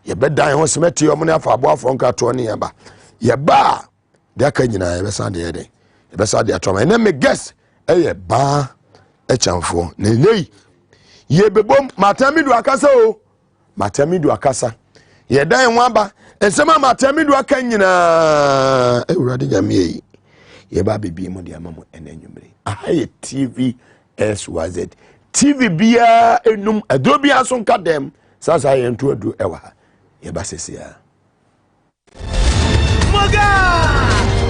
Ye bedan ho semeti omo na afa abo afro nka to ne ye ba. Ye ba de aka nyina ye besa de ye de. Ye besa de atoma. Na me guess ye ba echamfo. Nei ye bebom matamidu akasa o. Matamidu akasa. Ye dan ho aba. Ensema matamidu aka nyina ewurade nyame yi. Ye ba bebi mu de amamu enanwumre. Ahaye TV SYZ. TV bia enum adobia so nka dem sasa ye nto adu ewa ha ye ba sesia Maga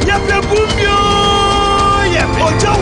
ya pebumyo ya ojo.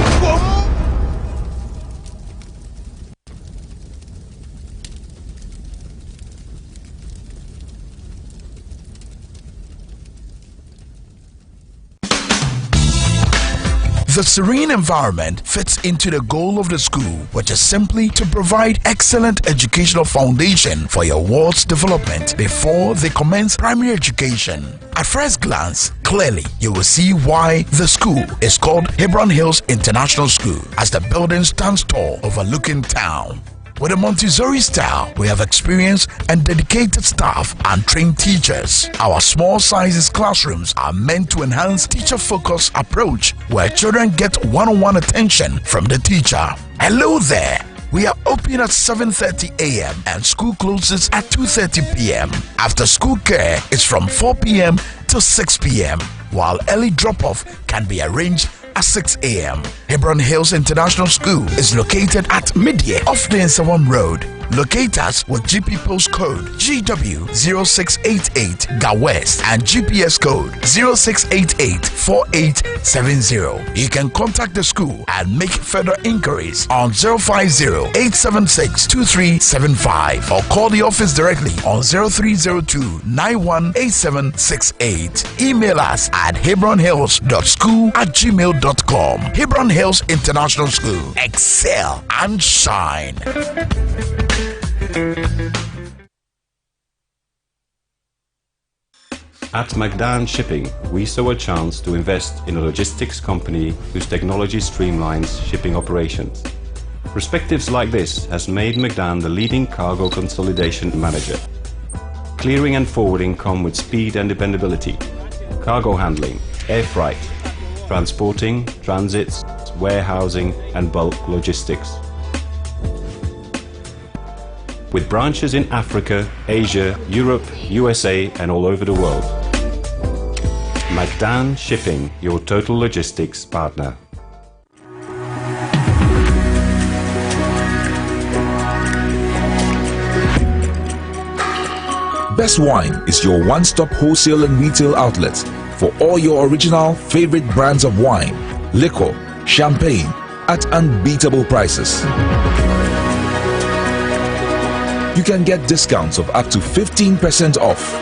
The serene environment fits into the goal of the school, which is simply to provide excellent educational foundation for your ward's development before they commence primary education. At first glance, clearly you will see why the school is called Hebron Hills International School, as the building stands tall overlooking town. With a Montessori style, we have experienced and dedicated staff and trained teachers. Our small sizes classrooms are meant to enhance teacher-focused approach where children get one-on-one attention from the teacher. Hello there! We are open at 7:30 a.m. and school closes at 2:30 p.m. After school care is from 4 p.m. to 6 p.m. while early drop-off can be arranged at 6 a.m. Hebron Hills International School is located at Midye off the Nsawam Road. Locate us with GP postcode GW0688 GA West and GPS code 06884870. You can contact the school and make further inquiries on 050-876-2375 or call the office directly on 0302-918768. Email us at hebronhills.school@gmail.com. Hebron Hills International School. Excel and shine. At Magdan Shipping, we saw a chance to invest in a logistics company whose technology streamlines shipping operations. Perspectives like this has made Magdan the leading cargo consolidation manager. Clearing and forwarding come with speed and dependability. Cargo handling, air freight, transporting, transits, warehousing and bulk logistics. With branches in Africa, Asia, Europe, USA and all over the world. Magdan Shipping, your total logistics partner. Best Wine is your one-stop wholesale and retail outlet for all your original favorite brands of wine, liquor, champagne at unbeatable prices. You can get discounts of up to 15% off.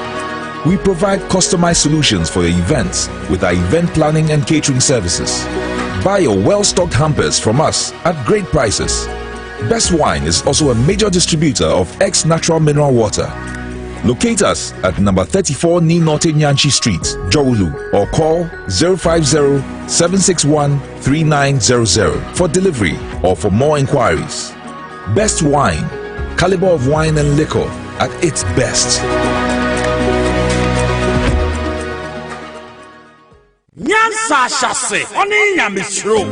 We provide customized solutions for your events with our event planning and catering services. Buy your well-stocked hampers from us at great prices. Best Wine is also a major distributor of ex-natural mineral water. Locate us at number 34 Ni Norte Nyanchi Street, Jowulu, or call 050-761-3900 for delivery or for more inquiries. Best Wine, caliber of wine and liquor at its best. Nyansa Shase, Oni Yamisro.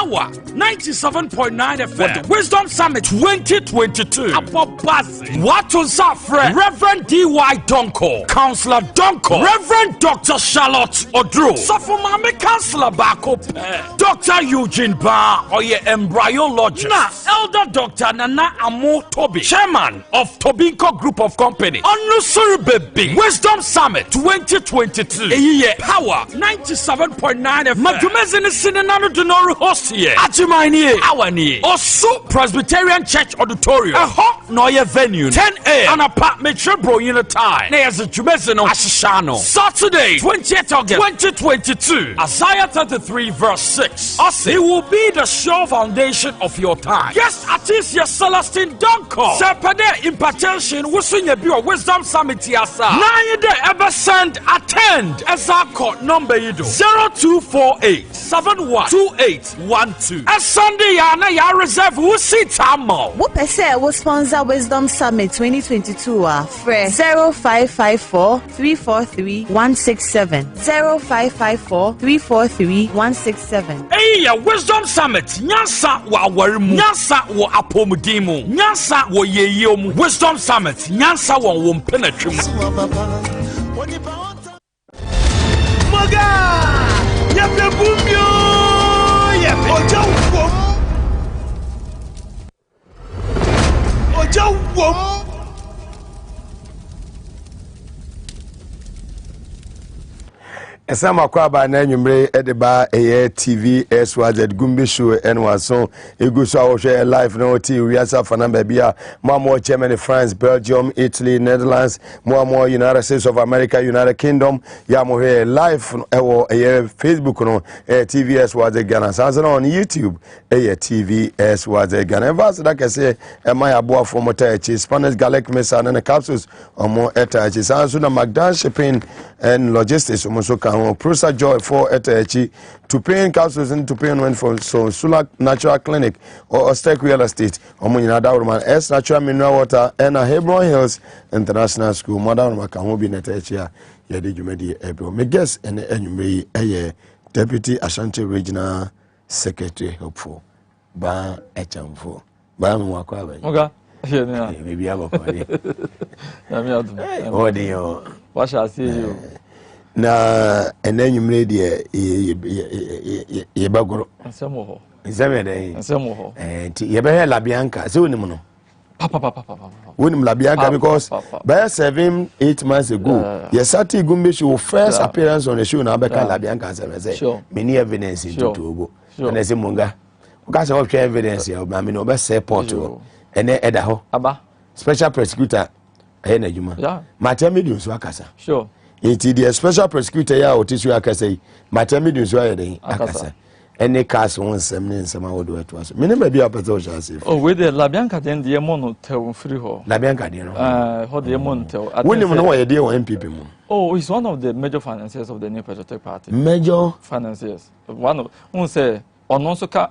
Power 97.9 FM for the Wisdom Summit 2022. Abobazi. Watun Safre. Reverend D.Y. Donko. Counselor Donko. Reverend Dr. Charlotte Odro. Safumame Counselor Bako Pe. Dr. Eugene Ba. Oye Embryologist. Na Elder Dr. Nana Amo Toby. Chairman of Tobinko Group of Company. Onusuri Baby. Wisdom Summit 2022. Eye Power 97.9 FM. Madumezini Sinanano Denoru host here. Ajimani Awani. Osu Presbyterian Church Auditorium. A hot noye venue. 10 a.m. and apartment Bro Unitai. Neas Jumezino Ashishano. Saturday 20th August 2022. Isaiah 33 verse 6. It will be the sure foundation of your time. Yes, artist your Celestine Donko. Serpade impartation Wusunya Bio Wisdom Summit Yasa. 9 day ever send attend. Ezako number yido 0248 712812. As Sunday yana ya reserve Wusitamo. Wupese will sponsor Wisdom Summit 2022 Fre 0554 343 167 0554 343 167. Hey, Wisdom Summit Nyasa wa warimu Nyasa wa apomudimu Nyasa wa yeyomu Wisdom Summit Nyasa wa wompenetrim. Maga Yepe bumbyo Yepe Oja wom Esama kwa ba na nwumre edeba eye TV SYZ Gumbe show enwaso eguso awhwe live na oti wiasa fana ba bia mo Germany, France, Belgium, Italy, Netherlands, mo United States of America, United Kingdom ya mo live ewo eye Facebook no TV SYZ Ghana sansa on YouTube eye TV SYZ Ghana evas da kese my abo for mota echi Spanish Gallic Mesa na capsules omo eta echi sanso na Magdan Shipping and Logistics omo so Prosa Joy for Etachi to paying capsules and to paying when for so Sulak Natural Clinic or Ostek Real Estate or Munada S Natural Mineral Water and a Hebron Hills International School. Madam Makahobi Netachia Yadi Jumedi Ebro. Me guess and Enumri a Deputy Ashanti Regional Secretary Hopeful Ba Echamfo Ba Mwakwa. Okay. Maybe I will call you. What do you? What shall I see you? Na enanyumre de ye bagoro nsemo ho nsemo ho nti ye be la bianca se wonim no papa wonim la bianca because by 7-8 months ago ye sati Gumbe show first appearance on the show na beka la bianca say many evidence into Togo and say munga uka say what evidence ya ma me no be support ene eda ho aba special prosecutor na juma matter medium so akasa sure. It is the special prosecutor ya otisu akasa matemidun so ayede akasa any case won semne nsema wodo eto aso me ne bia pese o sha safe oh we the labianka den de mono tel free ho labianka de no ho de mono tel wonim no we de MPP mu oh he's one of the major financiers of the New Patriotic Party major financiers one of won say ono so ka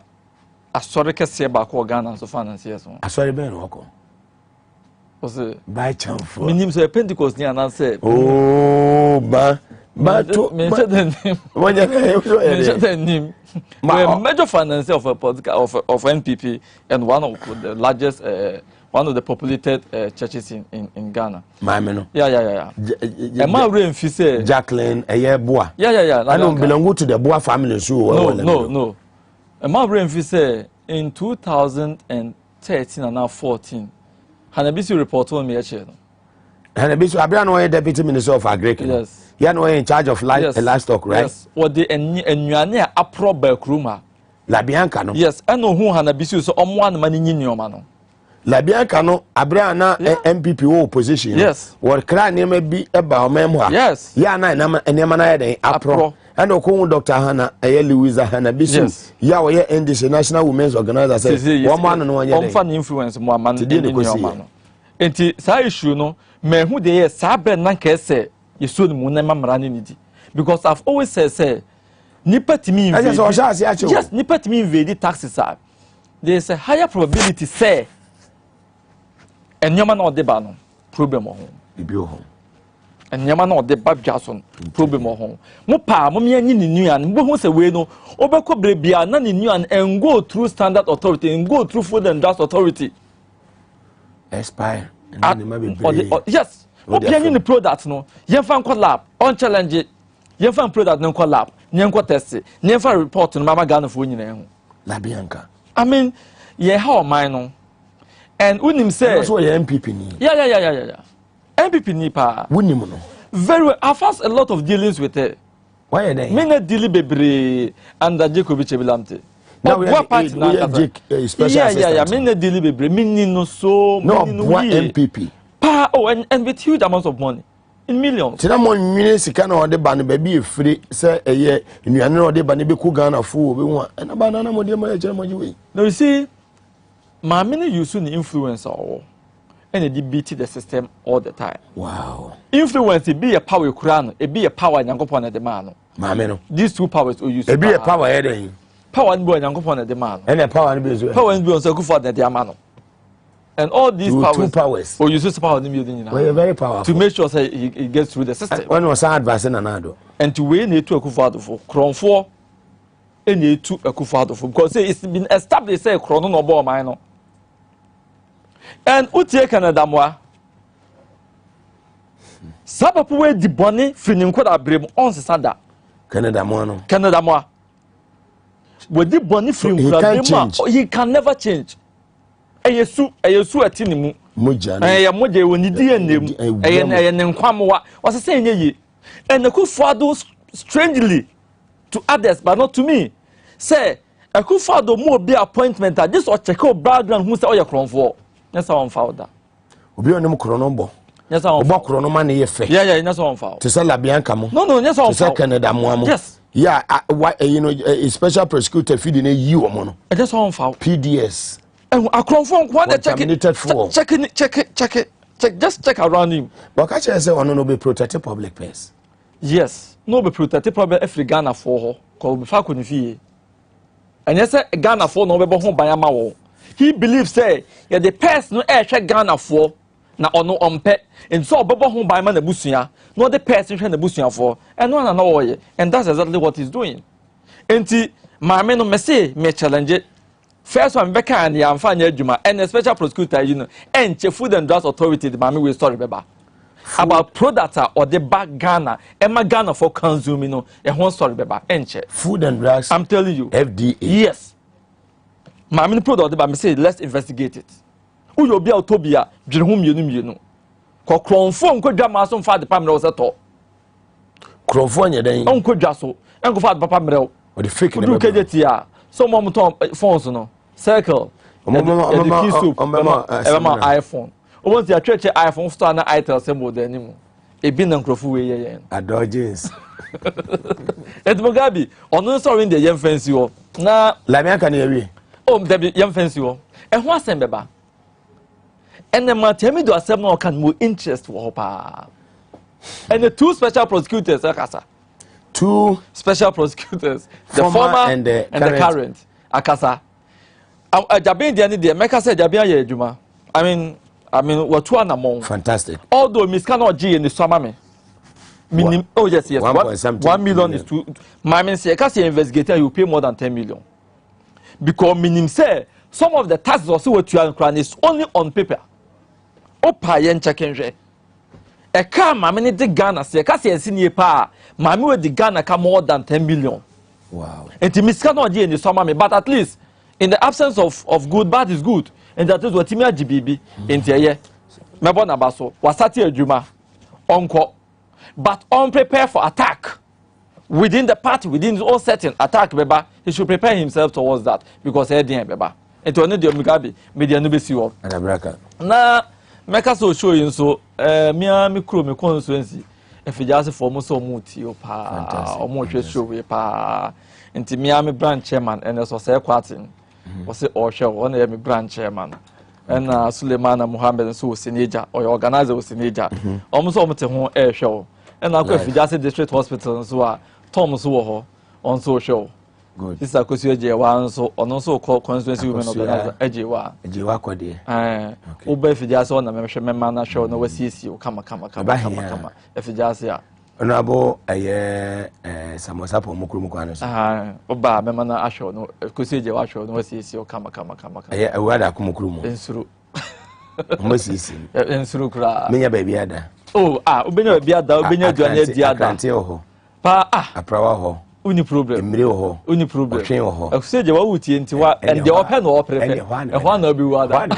asore kese ba ko Ghana so financiers asore be no ko by chance for minim so Pentecost ni ana say oh ba to mention the name mention the name major financier of a political of NPP and one of the largest one of the populated churches in Ghana. Mameno. Yeah. And my real say Jacqueline Boa. Yeah. I don't belong to the Boa family so. No. And my real say in 2013 and now 14. Hanabisu report on me actually. Hanabisu Abraham was deputy minister of agriculture. Yes. He was in charge of livestock, right? Yes. What the enyane apro ba kruma. La Bianca no. Yes. Eno hu Hanabisu so omwan mani nyinyo no. La Bianca no Abraham na MPP opposition. Yes. What kra neme bi eba omemwa. Yes. Ya na enema na yeden apro. And okun Dr. Hannah Louisa Hanabisu. Yes. Ya we NDC National Women's Organizer say woman no anya. Omfa influence mo man no. Enti sa issue no me hu de sa be nan ka say yeso ni mu na mamra ni di because I've always said nipa timi invade. Yes, nipa timi invade taxes are. There is a higher probability say enyoma na odeba no problem ho. Bibi ho. and Yamano de Bab Jason, problem or home. Mopa, Mommy and Nuan, who was away no, Obeko Brebia, none in Nuan, and go through standard authority and go through food and drugs authority. Expire. Yes. What the product no? Yefan collab, on challenge it. Yefan product no collab, Nyanko test it, never report on Mama Ghana for you. La Bianca. I mean, yeah, how mine. And Unim say, that's what MPP. Yeah. MPP Nipa. Wunimuno. Very well. I've had a lot of dealings with it. Why are they? Many dealing baby under Jacobic Bilamte. Now we are part yeah. Many dealing baby. Meaning no so. No, what MPP. And with huge amounts of money. In millions. Tina mo minisi kana ode ban baby free say eye nnuane ode ban be ku Ghana fo be hu na banana mo de mo ya mo jiwe. Now you see, my many use the influence or and they beat the system all the time. Wow. Influence it be a power crown, it be a power Yankopon at the man. Mameno. These two powers will use it be a power heading. Power and boy Yankopon at the man. And a power and be power and be on so good for the Diamano. And all these two powers or use power in the building now. We're very powerful. To make sure say he gets through the system. When was advancing another. And to win it to a kufado for Cron 4 and it to a kufado for because it's been established say Chrono no ball minor. And Utie Canada moi. Sabapu we di boni finim kwada brem on sesada. Canada moi. We di boni finim kwada brem he can never change. Eyesu atinimu. Moja. Moja woni DNA. Eye nkwamwa. Was saying ye. And the Kufado strangely to others but not to me. Say a Kufado more be appointment at this or check out background who say oh you cron for. Yes, I want foul that. Obi onim kronombo. Yes, I want. Obo kronoma na ye fe. Yeah, yes, I want foul. To say La Bianca mo. No, yes, I want foul. To say Canada mo. Yes. Yeah, a special prosecutor feeding you omo no. I just want foul. PDS. And a cronfo one check it. Check. Just check around him. But catch say ono no be protect public purse. Yes, no be protect public every Ghana for ho. Ko be fa ko ni fie. And yes, Ghana for no be bo ho ban ama wo. He believes say yeah the person no check Ghana for na ono ompe and so bobo ho ban ma na busua no the person hwe na busua for and no na no ye and that's exactly what he's doing. Enti maame no me say me challenge first one beka and ya amfa nya adwuma and a special prosecutor you know and food and drugs authority the maame we story beba about products or the back Ghana Emma Ghana for consuming no e ho story beba enche food and drugs I'm telling you FDA yes. My mini product but me say let's investigate it. Who you be autobia dwere ho mienu. Ko kronfo nkodwa ma so mfa de pamre wo seto. Kronfo anya den. Onkodwa so. Enko fa de papa mre wo. O de fake na. Du kejeti a. So mom ton phones no. Circle. iPhone. O want ya church iPhone store na itel symbol de anim. Ebi na nkrofo we ye. Adorjins. Et Mugabe, ono sorry de yem fancy wo. Na la me aka na yewe. Debbie, young fancy wo. And what's them beba? And the Matemi do accept no can more interest for pa. And the two special prosecutors, Akasa. Two special prosecutors, the former and the current. Akasa. Jabin the any make us say Jabia ye Juma. I mean what two among fantastic. Although Miss Cannot G in the summer me. Minim oh yes. 1 million is too my mean say cause investigator you pay more than 10 million. Because minim say some of the taxes also what you are is only on paper. Opa yen checking re. E ka mama ni de Ghana say ka say senior pa mama we the Ghana ka more than 10 million. Wow. And Miska no dey in the summer me but at least in the absence of good bad is good and that is what me GBB enti ye. Me bona ba so wasati adwuma onko but unprepared for attack. Within the party, within his own setting, attack Beba, he should prepare himself towards that because he didn't Beba. And to the Mugabe, media no be see what. And America. Na make us so show you so me crew me constituency. If you just for so muti pa or more show we pa. Inti me branch chairman and also say quartin. Was say or show one me branch chairman. And Suleiman Muhammad so Sinija or organizer was Sinija. Almost ho air show. And I go if you just district hospital so Thomas Woho on social. Good. Sister Kosi Ejewa so ono so constituency women organizer Ejewa. Ejewa kwade. Oba fijase ona mema na show na wasisi o kama. Efijase a. Ono abo samosa po mukuru mukwana so. Oba mema na asho no Kosi Ejewa show na wasisi o kama. Ewada akumukuru mu. Ensuru. Mosisi. Ensuru kra. Menya baby ada. Obenya baby ada, obenya aduane di ada. Akante ho. Aprawa ho. Uni problem. Emire ho. Uni problem. Otwen ho. Akuseje wa wutie nti wa and the open no prefer. Ehwa na obi wada.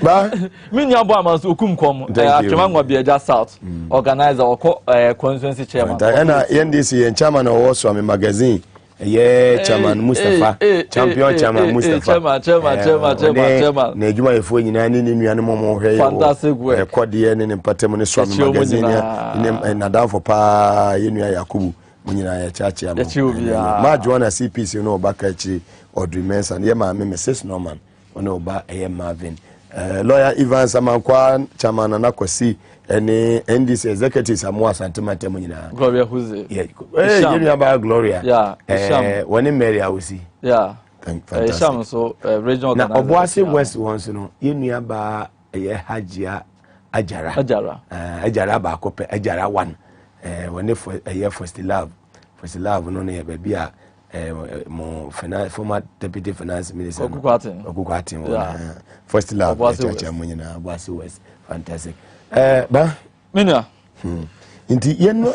Ba me nya bo amanso okum kom. Atwema nwa bia south. Organizer oko constituency chairman. Na NDC yen chairman of Swami magazine. Chairman Mustafa. Champion chairman Mustafa. Chairman. Na ejuma efo nyina ni nuane momo hwe. Fantastic way. Rekodi ne mpatem ne Swami magazine na down for pa yenua Yakubu munyina ya chachi am. Ma Joanna CPC no bakachi Odrimensa ye ma me Mrs Norman ono ba Marvin. Lawyer Ivan Samankwa chairman na kwasi any NDC executives amwa santimate munyina. Gloria Huze. You about Gloria. Yeah. When in Mary Awusi. Yeah. Fantastic. So regional. Na Obuasi West once no. You about Hajia Ajara. Ajara ba kope Ajara 1. When if first love no na baby mo former deputy finance minister. Okukwati. First love church munyina Obuasi West. Fantastic. Ba Minya. Inti yenno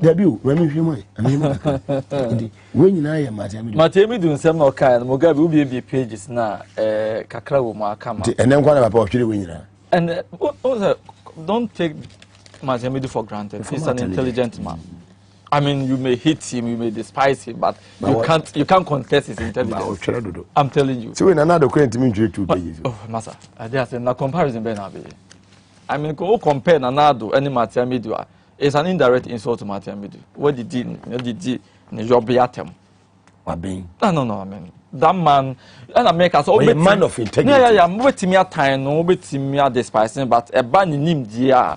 dabi o ma mehwe mo inti we nyina ya Matemi du nsem na okai na Mugabe ubi pages na kakra wo mu aka ma. Inti enen kwa na papa ohwere we nyina. And don't take Matemi for granted. He's an intelligent man. I mean, you may hate him, you may despise him, but you can't contest his intelligence. I'm telling you. So when another question me 2 pages. Oh, Masa, I dare say na comparison be na be. I mean, go compare Nanado any Matemi. It's an indirect insult to Matemi. What did he in your beatem? No, I mean that man and I make us all a man of integrity. Yeah, waiting me a time, no waiting me a despising, but a ban in him, dear.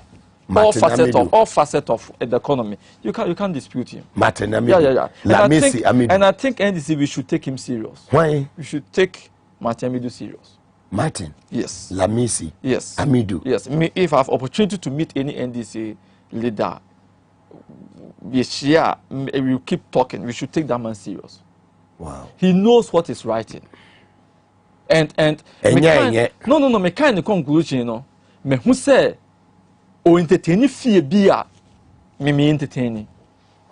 All facet of the economy. You can't dispute him. Yeah. And I think NDC we should take him serious. Why? We should take Matemidu serious. Martin? Yes. Lamisi? Yes. Amidu? Yes. If I have opportunity to meet any NDC leader, we keep talking. We should take that man serious. Wow. He knows what is writing. And no, me kind of conclusion, you know. Me who say, o entertain fear bia, me entertaining.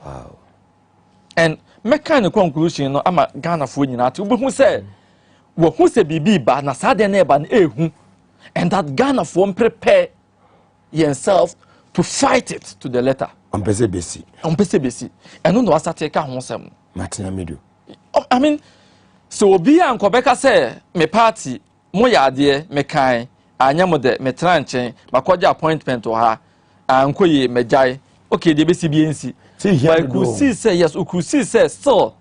Wow. And me kind of conclusion, you know, I'm a Ghana for you now. Who say, who say bibi ba na sa de na ba na ehu, and that Ghana for prepare yourself to fight it to the letter. On PCBC. And no asa take ho sem. Martin Amidu. I mean, so obi an Quebec say me party mo ya ade me kan anya mo de me tranche makwaja appointment o ha ankoye mejai. Okay, the BCBNC. See here. But you see say yes, you see say so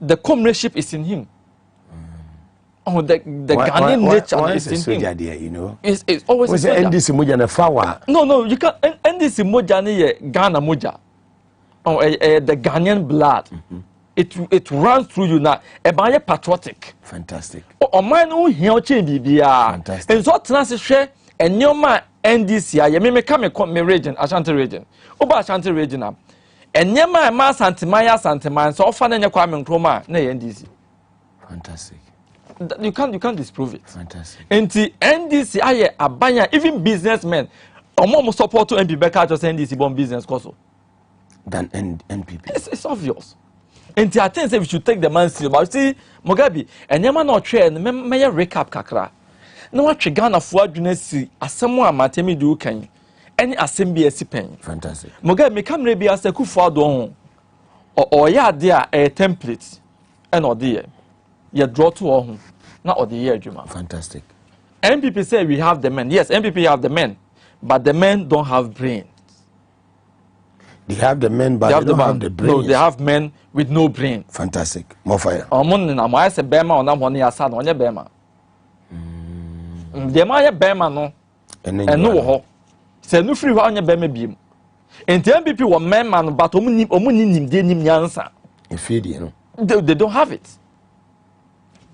the comradeship is in him. Oh, the Ghanaian nature is in him. There, you know. It's always a soldier. NDC moja na fawa. No, you can't. NDC moja ni Ghana moja. Oh, the Ghanaian blood. It runs through you now. Ebanye patriotic. Fantastic. Oh, man, who here change bibia. Fantastic. And so transit share and your man NDC. I me come me region, Ashanti region. Oba Ashanti region am. And your man Santimaya, so often your Kwame Nkrumah na NDC. Fantastic. You can't disprove it. Fantastic. And the NDC aye abanya even businessmen omo support to MP Becca just NDC born business also than NPP. It's obvious. And the attention say we should take the man serious. But see Mugabe and yama no try and me recap kakra. No what Ghana for adwene si asemo amatemi do kan. Any assembly pen. Fantastic. Mugabe me come be as Akufo Addo or ya there a template and or there. You draw to all not all the year, Juma. Fantastic. MPP say we have the men. Yes, MPP have the men, but the men don't have brains. They have the men, but they don't have the brains. No, they have men with no brain. Fantastic. More fire. I say Bema on one year son on your Bema. The Maya Bema no. And no say no free on your Bema beam. And the MPP were men, but omuni nim de nim yansa. They don't have it.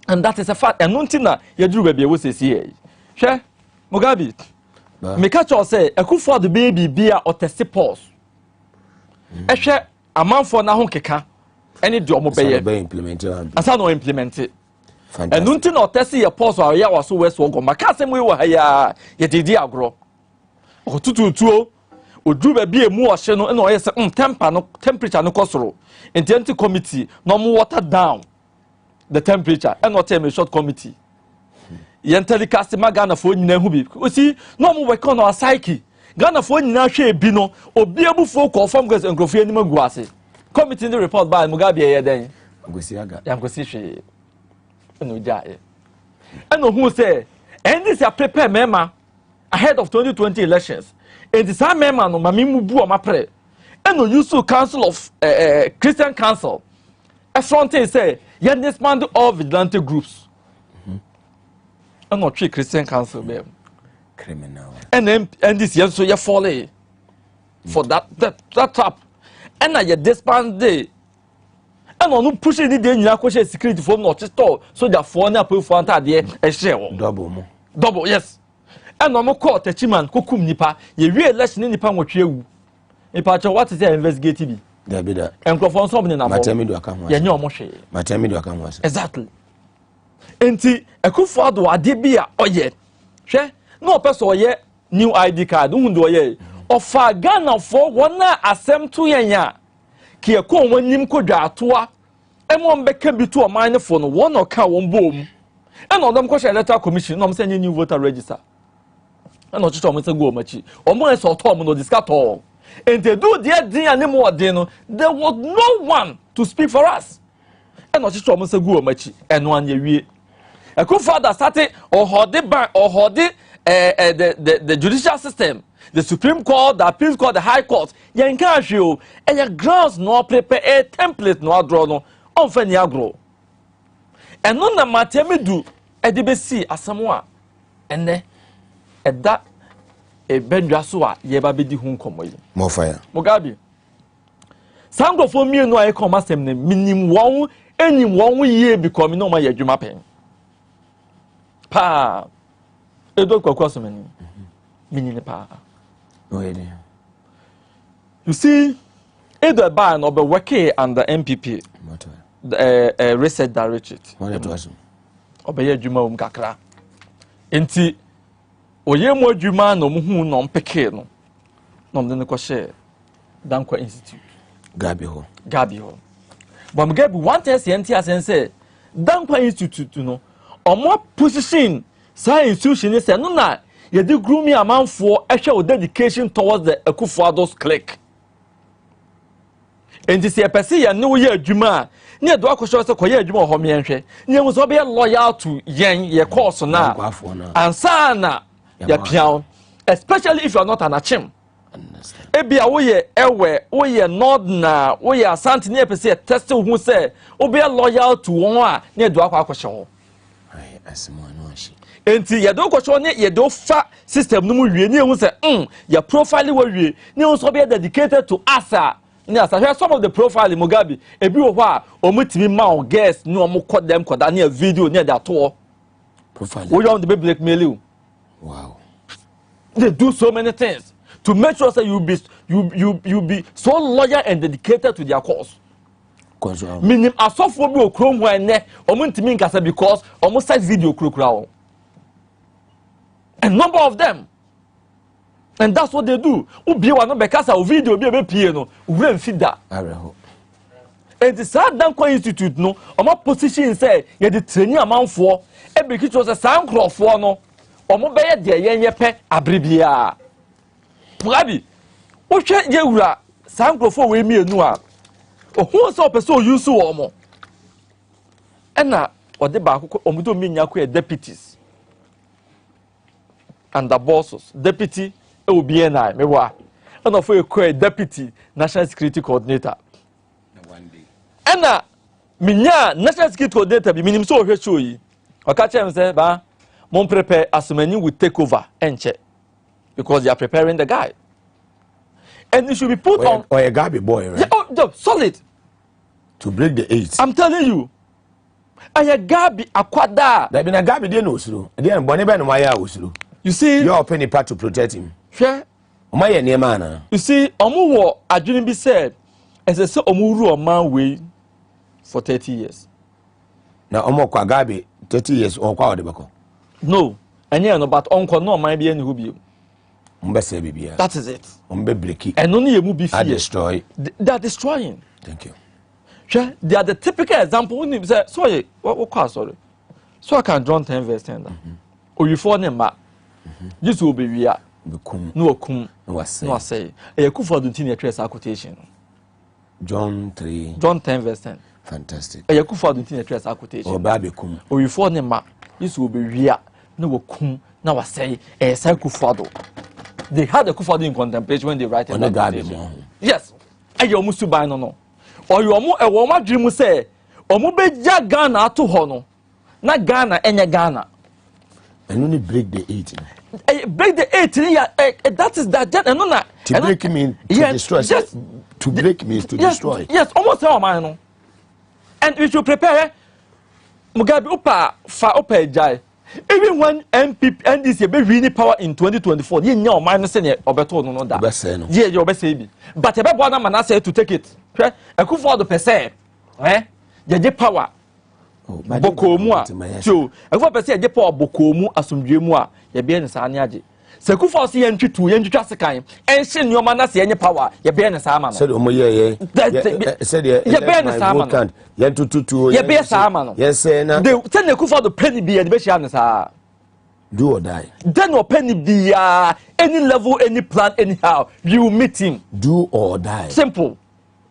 And that is a fact. And nothing that you do baby was say, share Mugabe. Me catch or say, a good for the baby beer or testy pause. A share a man for na keka. Any job be implemented. As I know implement it. And nothing or testy a pause or ya was so west walk. My cousin we were ya did agro. Or two. O do baby a more channel and or temperature no costro. Intended committee, no more water down the temperature and not a short committee. Yen telecast Ghana for Nehubi. You see, no more work on our psyche. Ghana for Nashe Bino or be able for call from Gas and Grofia Guasi. Committee in the report by Mugabe then. Yamgosishi. And who say, and this is prepare mema ahead of 2020 elections. And the same mema no Mamimu Bua Mapre. And no use to Council of Christian Council. A frontier say, you disband all vigilante groups. And not treat Christian Council, babe. Criminal. And then this year, so you fall for that trap. And now you disband day. And on pushing the day, you question security for not store. So the phone up with one idea a share. Double, yes. And no more court, a chiman, kukum nipa, you real lesson in the pan with you. What is the investigative? There be that. And from something in Matemi do account. Yeah, no more share. Matemi do account. Exactly. Enti, a coup for do adibia or yet. Share no person or yet new ID card, do ye. Or far Ghana for one assem to yanya. Ki a con when nim could tua. And one beck can be to a minor phone, one or cow on boom. And on them question letter commission, no sending new voter register. And not just almost a go machi. Or more so Tom no discuss all. And they do their anymore dinner, there was no one to speak for us. And not just almost a go machi, and 1 year. A good father started or the judicial system, the Supreme Court, the Appeals Court, the High Court, you encourage you, and your grounds no prepare a template no draw no on Fenya grow. And none of my do a DBC as someone, and then at that. E bendrasoa ye ba bedi hu nkomoyi mo fire Mugabe sango fo mi no ay come asem ne minim won enim won ye because me no ma ye adwuma pen pa edo kwakwaso mani minim pa you see edo ba no be working under MPP the research directorate obe ye adwuma um kakra enti oye mo adwuma no mo hu no mpeke no no mde ne ko share Dankwa Institute Gabi ho but Mugabe one test NT say Dankwa Institute no omo position science institution say no na ye de grooming amanfo ehwe dedication towards the Akufo-Addo's clique and this person ya no ye adwuma ne do akosho se koye adwuma ho me enhwe ne mo so be loyal to yen ye course na ansa na ya piao, especially if you are not an achim. Ebia woye ewe woye nod na woye asante ne pese test who say obe loyal to one a ne do akwa asemo no ashi enti ye do kwosho ne ye do fa system no mu wie ne hu say ya profile wa wie ne hu so be dedicated to asa ne asa some of the profile Mugabe ebi wo ho a omutimi ma guest ne omo kodem koda ne video ne da to profile wo you the baby blackmail you. Wow. They do so many things to make sure that you be so loyal and dedicated to their cause. Meaning a software be chrome when ne omuntimi nkasa because almost side video crowd. A number of them. And that's what they do. Ubi wa no bekasa o video be pie no, we feed that. And the Dankwa Institute no, omo position say ye the training amanfo e be kitcho say san crofo no. Omo beye de yenye pe abribia Mugabe o hwe ye wura sankrofo we mienu a ohun so person use omo ena ode ba akoko omudo minya ko deputies and the bosses deputy e obi na mewa ena fo e deputy national security coordinator ena minya national security coordinator bi minim so o hwe show yi o ka chem say ba Mon prepare as many will take over and check because they are preparing the guy, and it should be put on. Or a Gabi boy, right? Yeah, solid. To break the 8. I'm telling you. Aya Gabi akwada. There been a Gabi dey no osuro. Dey en bone be no waya osuro. You see, you open the part to protect him. Sure. Omaye niema na. You see, omu wo adwene bi said, as I say omu ru oman we for 30 years. Na omo kwa Gabi 30 years on kwa odebeko. No. Anya no but onko no man bi ani hu bi. Mbese bibia. That is it. Mbe breaki. And no ye mu bi fear. Destroy. They are destroying. Thank you. Sure. They are the typical example when you say sorry, what sorry. So I can John 10 verse 10. Or you for them back. This will be real. No kum. No say. A coup for the teen trace quotation. John 3. John 10 verse 10. Fantastic. A coup for the teen trace quotation. Or baby kum. Or you for them back. This will be real. No kum. Now I say a cycle fado. They had a coup in contemplation when they write it. Yes. I almost to buy no. Or you are a woman dream say, or Mube Ghana to Hono. Not Ghana, any Ghana. And only break the 18. Break the 18, that is that. And no, to break means to destroy. Yes. To break means to destroy. Yes, almost all mine. And we should prepare Mugabe Upa for Upa Jai. Even when NDC be really power in 2024, you know, minus any Obeto no that. Yeah, you're best but a better man I say to take it. I could for the per se. The power. Bokomua. So, I want to say the power Bokomu asumdwemua. Ye be in Saniaji. Seku for see entry to Yenju Trasikai. And send your man see any power. Ye be in Sama. Said Omoye. Said ye be in Sama. Ye to ye be a Sama. Yes, sir. They send the coup for the penny be and the Beshanas. Do or die. Then or penny be any level, any plan, anyhow. You meet him. Do or die. Simple.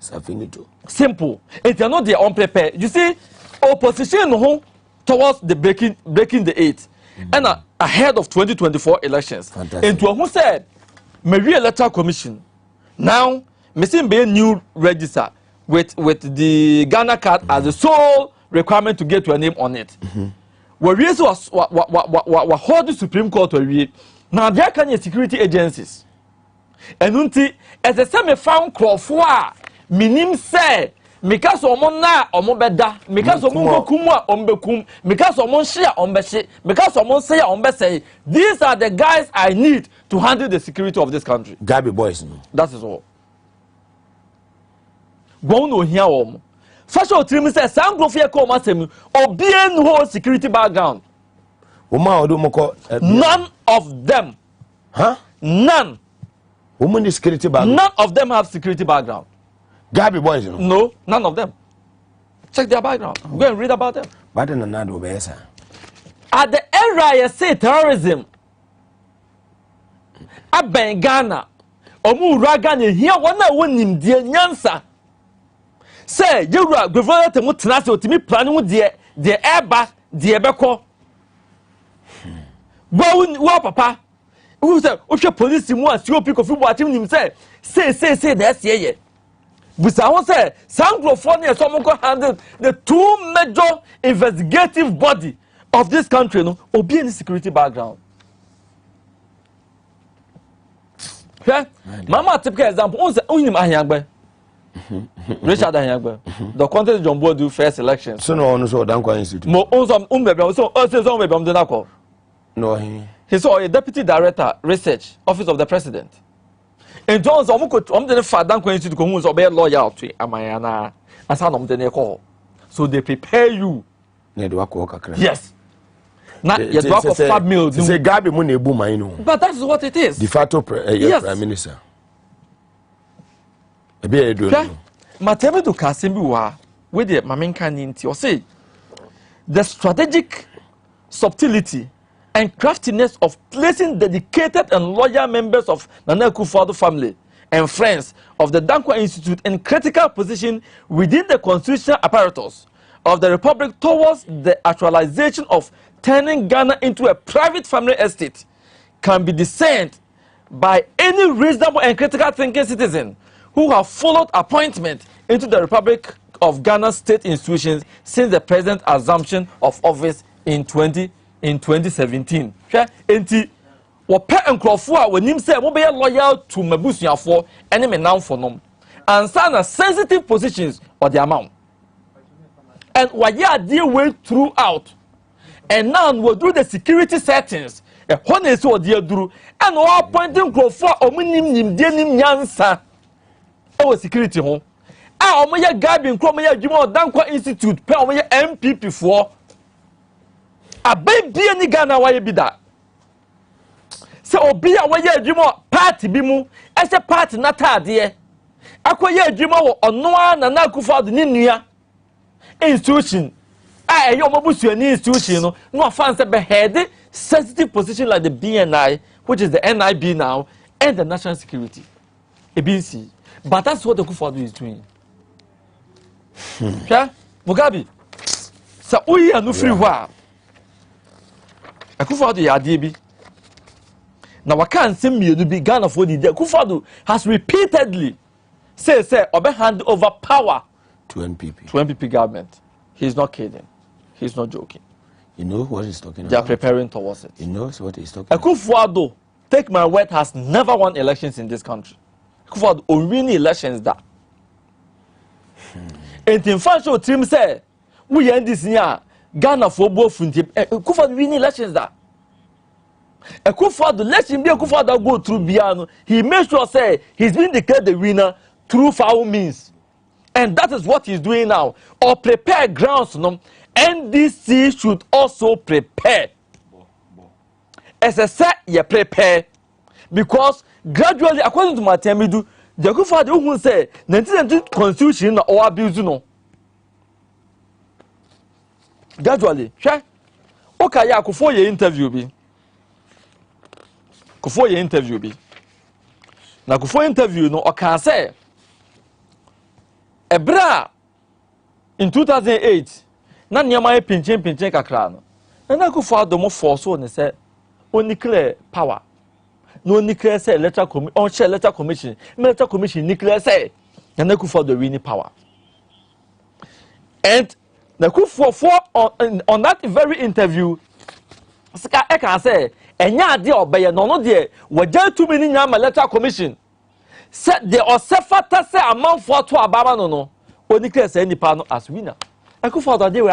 Safinito. Simple. It's not their own prepare. You see, opposition towards the breaking the 8 and ahead of 2024 elections. Fantastic. And to who said, Maria Electoral Commission now missing be a new register with the Ghana card as the sole requirement to get your name on it. Where we was hold the Supreme Court to read. Now there can security agencies. And until as the same found Crawford, minim say because omo na omo beda because omo kumwa ombekum because omo share ombeshi because omo say ombese. These are the guys I need to handle the security of this country. Gabi boys no. That is all. Go no hear omo. Fashion team say some go fear come asem obien whole security background. None of them. Huh? None. Woman security background. None of them have security background. Gabi boys, no? No, none of them. Check their background. Go and read about them. But in another way, at the era, you say terrorism. Aben Ghana, Omu Ragani here one winning dear Nyansa. Say, you are governor to Mutanasi to me planning with the airback, the Ebeko. Well, Papa. Who said, if your police was your pick of watching him say, that's yeah. But I want to say, some California, someone can handle the two major investigative body of this country, no, or be in security background. Yeah? Mama, typical example, only my young boy. Richard Anyagbe. The contest John Boy do first elections. So no, so don't go institute. Mo so no, he's a deputy director, research, office of the president. And John the father going to who's obey loyal to Amayana as an call. So they prepare you. Yes. Not your drop of 5 million. Say Gabi money boom, I know. But that's what it is. De facto prime minister. Mateme do Kasimbiwa with the Maminka Ninti or say the strategic subtlety and craftiness of placing dedicated and loyal members of Nana Akufo-Addo family and friends of the Dankwa Institute in critical position within the constitutional apparatus of the Republic towards the actualization of turning Ghana into a private family estate can be discerned by any reasonable and critical thinking citizen who have followed appointment into the Republic of Ghana state institutions since the president's assumption of office in 2017. Enti wope nkrofo a wonim say mo be loyal to mabusuafo ene me namfo nom ansa na sensitive positions or the amount and waya deal way throughout. And now we'll do the security settings. A honest or dear Drew, and all pointing for ominim denim yansa. Our security home. Our Maya Gabin Cromaya Jumo Dankwa Institute, pay MPP for a baby any Ghana why be that. So be away Jumo party bimu as a party nata dear. Acquire Jumo or no one and Nakufa the Ninia institution. I your mabusu any institution no fancy beheaded sensitive position like the BNI, which is the NIB now, and the national security. ABC. But that's what the Kufadu is doing. Yeah? Mugabe. So we are no free war. A Kufadu Yadibi. Now I can't see me to be Ghana for the day. Kufadu has repeatedly said, Obe hand over power to NPP. To NPP government. He's not kidding. He's not joking. You know what he's talking about? They are preparing towards it. He knows what he's talking about. Akufo-Addo, take my word, has never won elections in this country. Akufo-Addo win elections that. And in fact, show team say we end this year Ghana for both from team. Akufo-Addo win elections that. Akufo-Addo, let him be Akufo-Addo go through Biano. He made sure say he's been declared the winner through foul means. And that is what he's doing now. Or prepare grounds, no. NDC should also prepare. As I said, you prepare. Because gradually, according to Matemidu, the Akufo-Addo who say 1992 constitution or abuse no. Gradually, sure. Okay, yeah, Akufo ye interview be. Akufo ye interview be. Na Akufo interview no, okay say. Ebra in 2008. Na niyama ye pinchen kakra no. Na Akufo-Addo mo force on say only clear power. No nuclear say electoral commission on share electoral commission nuclear say na Akufo-Addo win power. And the Akufo on that very interview sika e can say enya ade obeye no de waja too many nyama electoral commission say the osefata say amount for to ababa no no only clear say nipa no as winner. Akufo-Addo dey we